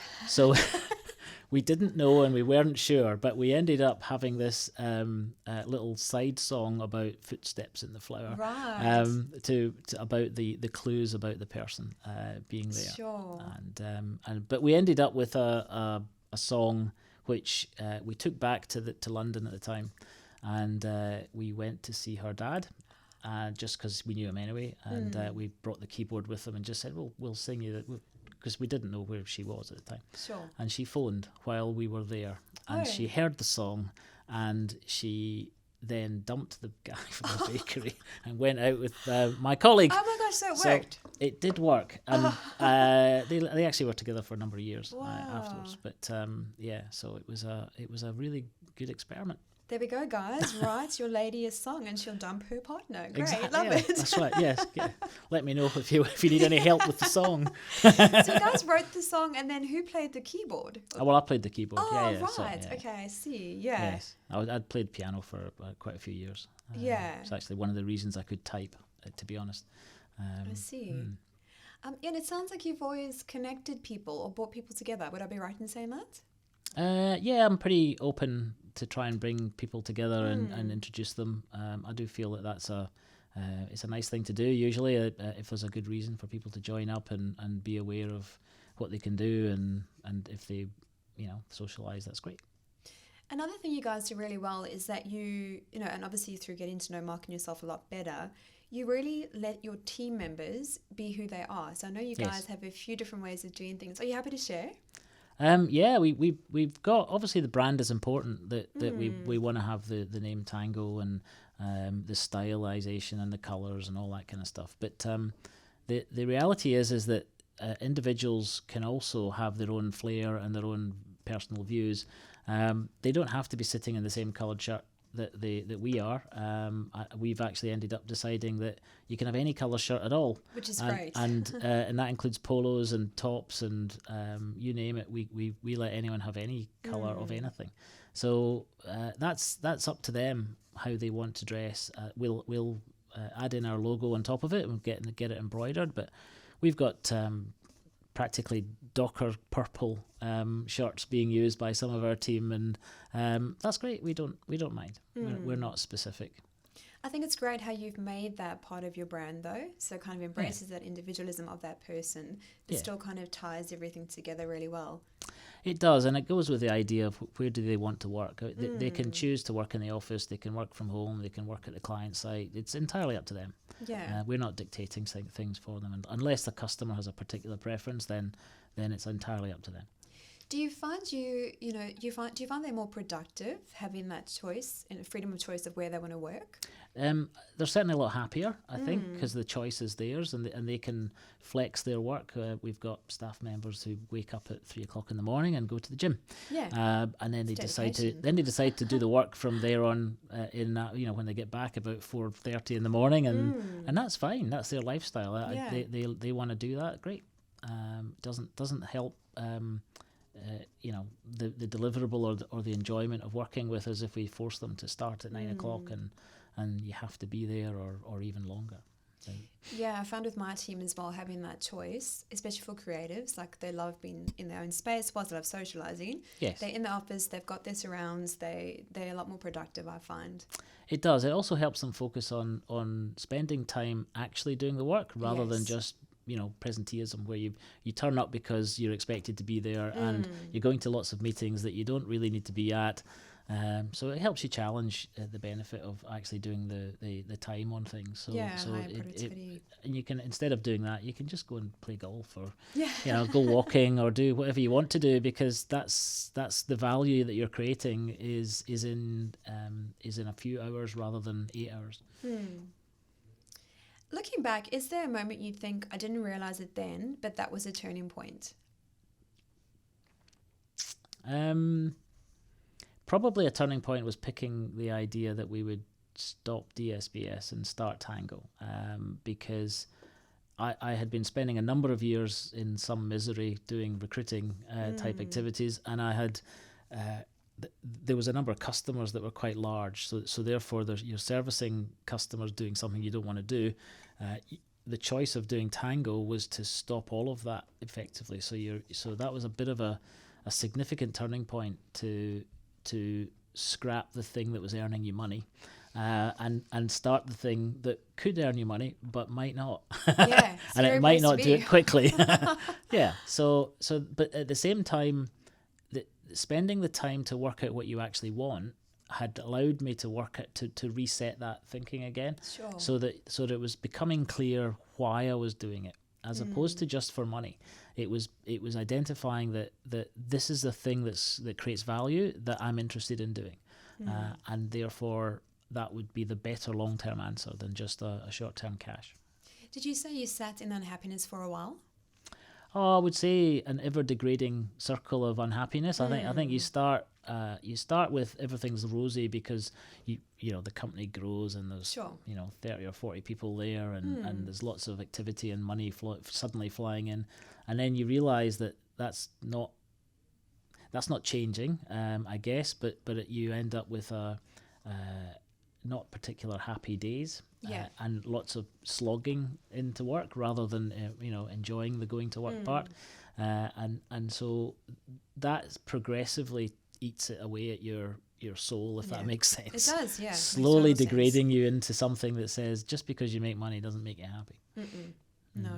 we didn't know and we weren't sure, but we ended up having this little side song about footsteps in the flour, to about the clues about the person being there. Sure. But we ended up with a song which we took back to London at the time, and we went to see her dad. Just because we knew him anyway, and we brought the keyboard with him and just said, well, we'll sing you that, because we didn't know where she was at the time. Sure. And she phoned while we were there, and she heard the song, and she then dumped the guy from the bakery and went out with my colleague. Oh my gosh, so it worked. It did work, and they actually were together for a number of years afterwards. But so it was a really good experiment. There we go, guys. Write your lady a song and she'll dump her partner. Great, Exactly. love Yeah, it. that's right. Yes. Yeah. Let me know if you need any help with the song. So you guys wrote the song, and then who played the keyboard? Well, I played the keyboard. Oh, yeah. right. So, yeah. Okay, I see. Yeah. Yes. I'd played piano for quite a few years. Yeah. It's actually one of the reasons I could type, to be honest. I see. And it sounds like you've always connected people or brought people together. Would I be right in saying that? Yeah, I'm pretty open to try and bring people together and introduce them. I do feel that it's a nice thing to do. Usually, if there's a good reason for people to join up and be aware of what they can do, and if they, socialise, that's great. Another thing you guys do really well is that you know, and obviously through getting to know Mark and yourself a lot better, you really let your team members be who they are. So I know you guys have a few different ways of doing things. Are you happy to share? Yeah, we've got, obviously the brand is important, that we want to have the name Tango and the stylization and the colours and all that kind of stuff. But the reality is that individuals can also have their own flair and their own personal views. They don't have to be sitting in the same coloured shirt that we are. We've actually ended up deciding that you can have any colour shirt at all, which is great, and that includes polos and tops and you name it. We let anyone have any colour of anything. So that's up to them how they want to dress. We'll add in our logo on top of it and get it embroidered. But we've got practically Docker purple shirts being used by some of our team, and that's great. We don't mind. We're not specific. I think it's great how you've made that part of your brand, though. So kind of embraces that individualism of that person, but still kind of ties everything together really well. It does, and it goes with the idea of where do they want to work. They can choose to work in the office, they can work from home, they can work at the client site. It's entirely up to them. Yeah, we're not dictating things for them, and unless the customer has a particular preference, then it's entirely up to them. Do you find do you find they're more productive having that choice and freedom of choice of where they want to work? They're certainly a lot happier, I think, because the choice is theirs, and they can flex their work. We've got staff members who wake up at 3:00 in the morning and go to the gym. Yeah, and then they decide to do the work from there on. When they get back about 4:30 in the morning, and that's fine. That's their lifestyle. They want to do that. Great. Doesn't help. The deliverable or the enjoyment of working with us if we force them to start at 9:00 and you have to be there or even longer. So. Yeah, I found with my team as well, having that choice, especially for creatives, like they love being in their own space, whilst they love socialising. Yes. They're in the office, they've got their surrounds, they're a lot more productive, I find. It does. It also helps them focus on spending time actually doing the work rather than just presenteeism, where you turn up because you're expected to be there and you're going to lots of meetings that you don't really need to be at. So it helps you challenge the benefit of actually doing the time on things. So, higher productivity. And you can, instead of doing that, you can just go and play golf or go walking or do whatever you want to do, because that's the value that you're creating is in a few hours rather than 8 hours. Looking back, is there a moment you think, I didn't realise it then, but that was a turning point? Probably a turning point was picking the idea that we would stop DSBS and start Tango, because I had been spending a number of years in some misery doing recruiting type activities, and I had there was a number of customers that were quite large, so therefore you're servicing customers doing something you don't want to do. The choice of doing Tango was to stop all of that effectively. So that was a bit of a significant turning point to scrap the thing that was earning you money, and start the thing that could earn you money but might not. Yeah, and it might not do it quickly. Yeah. So but at the same time, spending the time to work out what you actually want had allowed me to work at to reset that thinking again. Sure. So that it was becoming clear why I was doing it, as opposed to just for money. It was identifying that this is the thing that creates value that I'm interested in doing, and therefore that would be the better long-term answer than just a short-term cash. Did you say you sat in unhappiness for a while? Oh, I would say an ever-degrading circle of unhappiness. I think you start with everything's rosy because you know the company grows and there's Sure. 30 or 40 people there and there's lots of activity and money suddenly flying in, and then you realize that that's not changing, I guess, but you end up with not particular happy days, and lots of slogging into work rather than enjoying the going to work part, and so that progressively eats it away at your soul, if that makes sense. It does, yeah. Slowly degrading you into something that says just because you make money doesn't make you happy. No.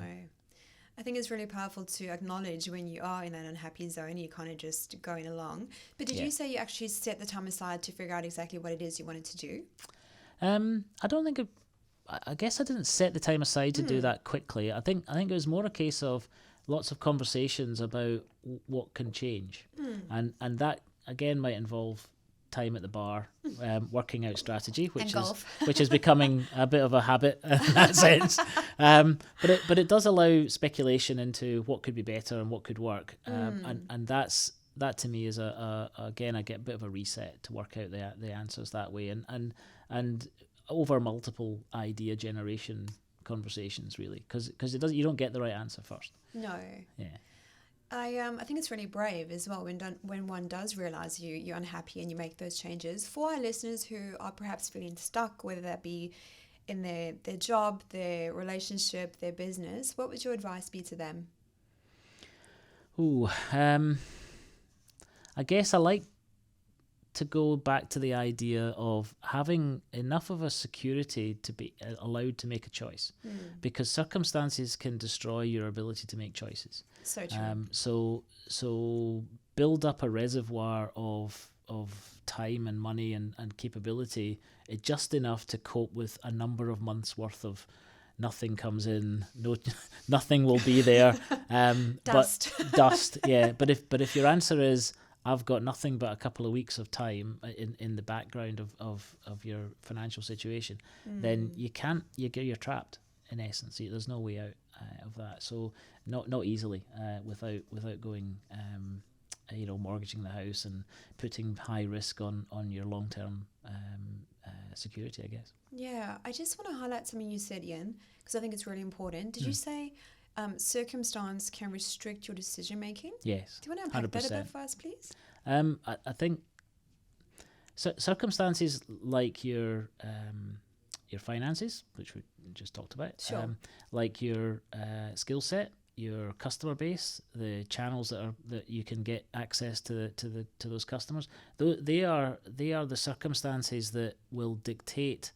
I think it's really powerful to acknowledge when you are in an unhappy zone, you're kind of just going along. But did you say you actually set the time aside to figure out exactly what it is you wanted to do? I don't think I guess I didn't set the time aside to do that quickly. I think it was more a case of lots of conversations about what can change, and that again might involve time at the bar, working out strategy, which is becoming a bit of a habit in that sense. But it does allow speculation into what could be better and what could work, and that to me is again I get a bit of a reset to work out the answers that way, and over multiple idea generation conversations, really, because you don't get the right answer first. No. Yeah. I think it's really brave as well when one does realize you're unhappy and you make those changes. For our listeners who are perhaps feeling stuck, whether that be in their job, their relationship, their business, what would your advice be to them? I guess I like to go back to the idea of having enough of a security to be allowed to make a choice, because circumstances can destroy your ability to make choices. So true. So build up a reservoir of time and money and capability, just enough to cope with a number of months worth of nothing comes in, nothing will be there. Dust. But dust, yeah. But if your answer is I've got nothing but a couple of weeks of time in the background of your financial situation, then you're trapped in essence. There's no way out of that. So not easily without going mortgaging the house and putting high risk on your long-term security, I guess. Yeah, I just want to highlight something you said, Ian, because I think it's really important. Did you say circumstance can restrict your decision making? Yes. Do you want to unpack 100%. that a bit for us, please? I think circumstances like your finances, which we just talked about, sure. like your skill set, your customer base, the channels that you can get access to those customers. They are the circumstances that will dictate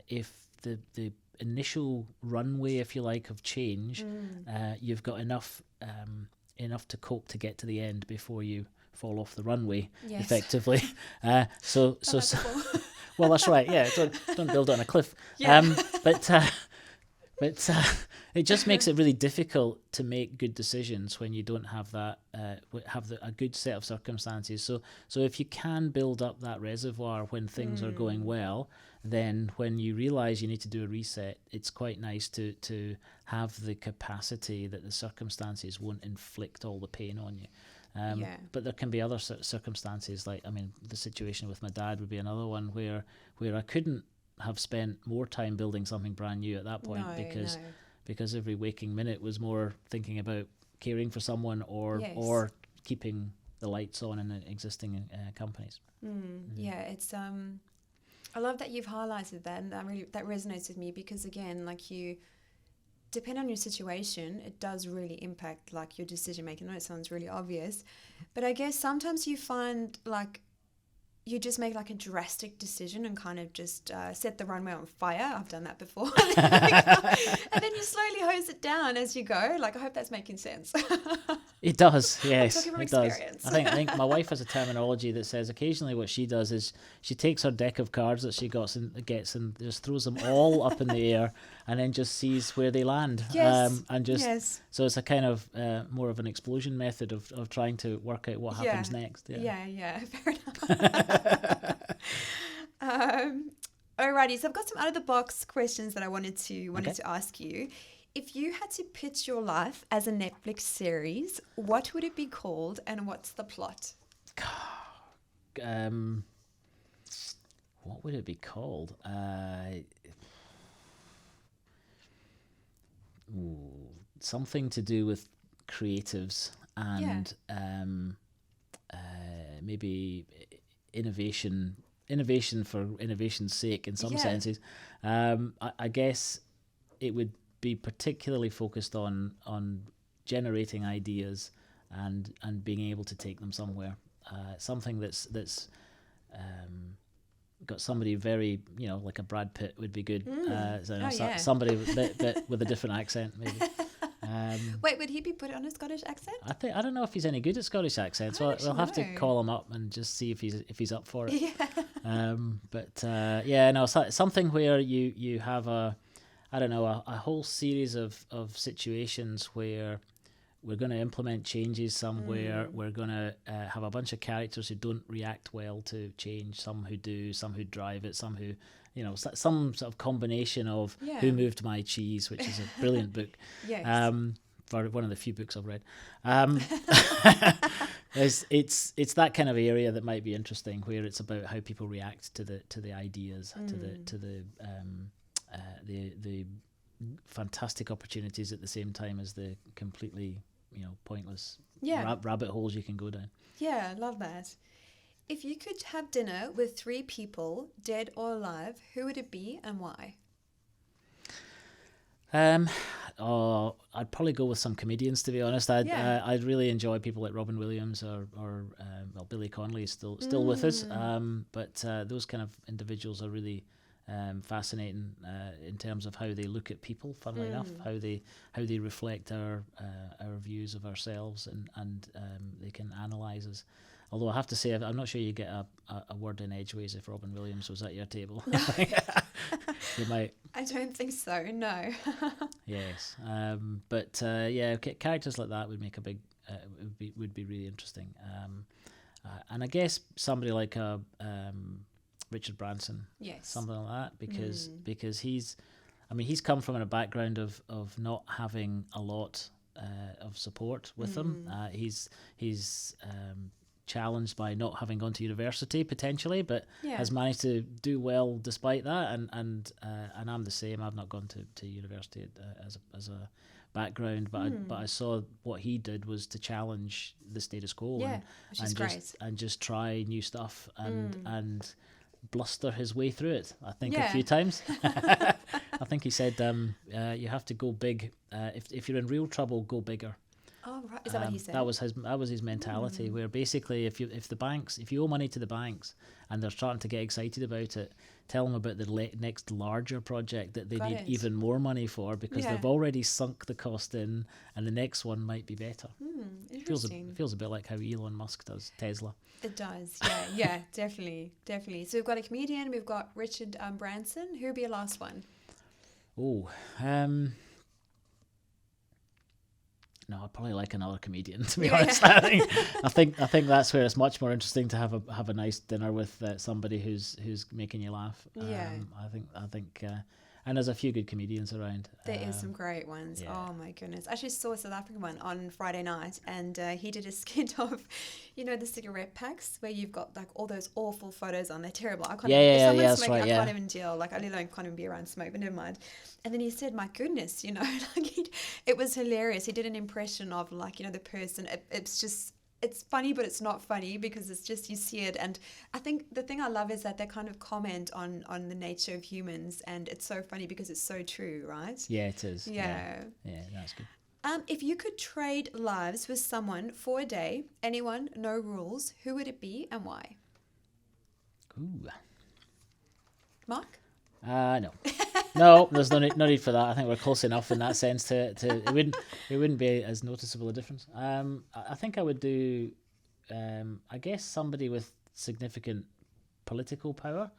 if the initial runway, if you like, of change, you've got enough to cope to get to the end before you fall off the runway, effectively. So well, that's right. Yeah, don't build it on a cliff. Yeah. But it just makes it really difficult to make good decisions when you don't have that a good set of circumstances. So if you can build up that reservoir when things are going well, then when you realize you need to do a reset, it's quite nice to have the capacity that the circumstances won't inflict all the pain on you. But there can be other circumstances, like, I mean, the situation with my dad would be another one where I couldn't have spent more time building something brand new at that point, because every waking minute was more thinking about caring for someone or keeping the lights on in existing companies. Yeah, it's I love that you've highlighted that, and that resonates with me, because again, like, you depend on your situation, it does really impact like your decision making. I know it sounds really obvious, but I guess sometimes you find like you just make like a drastic decision and kind of just set the runway on fire. I've done that before. And then you slowly hose it down as you go. Like, I hope that's making sense. It does, yes. I'm talking from it does. experience. I think my wife has a terminology that says occasionally what she does is she takes her deck of cards that she gets and just throws them all up in the air and then just sees where they land. Yes. So it's a kind of more of an explosion method of trying to work out what happens next. Yeah, fair enough. Alrighty, so I've got some out of the box questions that I wanted to ask you. If you had to pitch your life as a Netflix series, what would it be called and what's the plot? what would it be called? Something to do with creatives and maybe innovation for innovation's sake in some senses. I guess it would be particularly focused on generating ideas and being able to take them somewhere. Something that's got somebody very, like a Brad Pitt would be good. Somebody bit with a different accent, maybe. Wait, would he be put on a Scottish accent? I don't know if he's any good at Scottish accents, so we'll have to call him up and just see if he's up for it. Something where you have a whole series of situations where we're going to implement changes somewhere. We're going to have a bunch of characters who don't react well to change, some who do, some who drive it, some who, some sort of combination of Who Moved My Cheese, which is a brilliant book. Yes. For one of the few books I've read. It's that kind of area that might be interesting, where it's about how people react to the ideas, to the fantastic opportunities at the same time as the completely pointless rabbit holes you can go down. Yeah, I love that. If you could have dinner with 3 people, dead or alive, who would it be and why? I'd probably go with some comedians, to be honest. I'd really enjoy people like Robin Williams or Billy Connolly is still with us. But those kind of individuals are really fascinating in terms of how they look at people. Funnily enough, how they reflect our views of ourselves and they can analyse us. Although I have to say, I'm not sure you get a word in edgeways if Robin Williams was at your table. No. You might. I don't think so. No. Yes, characters like that would make a big would be really interesting. And I guess somebody like Richard Branson, something like that, because he's come from a background of not having a lot of support with him. He's challenged by not having gone to university potentially, but has managed to do well despite that. And I'm the same. I've not gone to university as a background, but I saw what he did was to challenge the status quo and just try new stuff and bluster his way through it. I think a few times. I think he said you have to go big. If you're in real trouble, go bigger. Oh, right. Is that what he said? That was his mentality. Where basically, if you owe money to the banks and they're starting to get excited about it, tell them about the next larger project that they need even more money for, because they've already sunk the cost in, and the next one might be better. Interesting. It feels a bit like how Elon Musk does Tesla. It does. Yeah, definitely. So we've got a comedian. We've got Richard Branson. Who would be your last one? Oh, no, I'd probably like another comedian, to be honest. I think that's where it's much more interesting to have a nice dinner with somebody who's making you laugh. I think and there's a few good comedians around. There is some great ones. Yeah. Oh my goodness! I actually saw a South African one on Friday night, and he did a skit of, the cigarette packs where you've got like all those awful photos on. They're terrible. I can't. If someone's smoking, I can't even deal. Like I literally can't even be around smoke. But never mind. And then he said, "My goodness, it was hilarious." He did an impression of the person. It's funny, but it's not funny because it's just, you see it. And I think the thing I love is that they kind of comment on the nature of humans, and it's so funny because it's so true, right? Yeah, it is. Yeah, that's good. If you could trade lives with someone for a day, anyone, no rules, who would it be and why? Ooh. Mark? No, there's no need for that. I think we're close enough in that sense to it wouldn't be as noticeable a difference. I think I would do, I guess somebody with significant political power,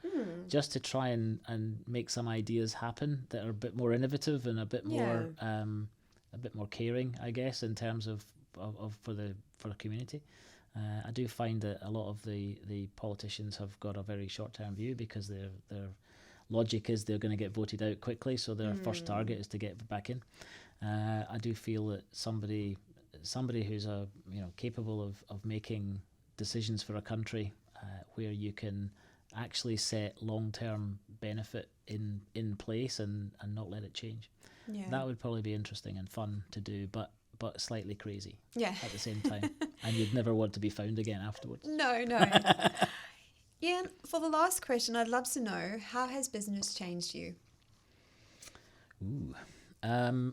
just to try and make some ideas happen that are a bit more innovative and a bit more caring, I guess, in terms of for the community. I do find that a lot of the politicians have got a very short-term view because their logic is they're going to get voted out quickly, so their first target is to get back in. I do feel that somebody who's capable of making decisions for a country where you can actually set long-term benefit in place and not let it change. Yeah. That would probably be interesting and fun to do, but slightly crazy at the same time. And you'd never want to be found again afterwards. No. Ian, for the last question, I'd love to know, how has business changed you? Ooh. I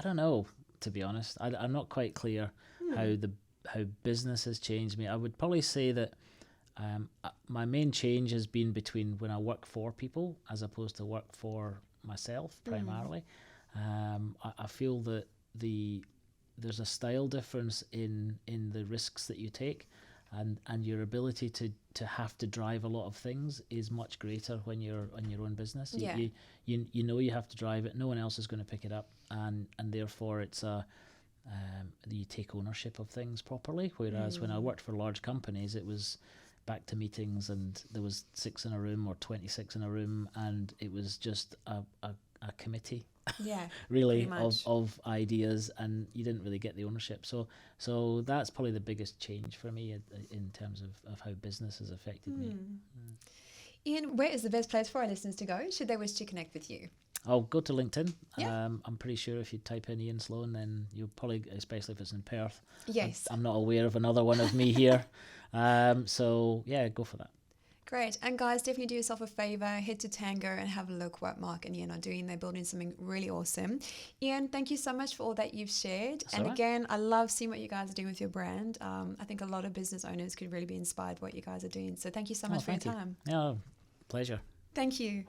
don't know, to be honest. I'm not quite clear how business has changed me. I would probably say that my main change has been between when I work for people as opposed to work for myself primarily. I feel that there's a style difference in the risks that you take, and your ability to have to drive a lot of things is much greater when you're on your own business. Yeah. You know you have to drive it. No one else is going to pick it up, and therefore it's you take ownership of things properly. Whereas when I worked for large companies, it was back to meetings and there was 6 in a room or 26 in a room, and it was just a committee really of ideas, and you didn't really get the ownership. So that's probably the biggest change for me in terms of how business has affected me. Ian, where is the best place for our listeners to go should they wish to connect with you? I'll go to LinkedIn. Yeah. I'm pretty sure if you type in Ian Sloan, then you'll probably, especially if it's in Perth. Yes. I'm not aware of another one of me here. So yeah, go for that. Great. And guys, definitely do yourself a favor, head to Tango and have a look what Mark and Ian are doing. They're building something really awesome. Ian, thank you so much for all that you've shared. That's and all right. again, I love seeing what you guys are doing with your brand. I think a lot of business owners could really be inspired by what you guys are doing. So thank you so much for your time. Yeah, pleasure. Thank you.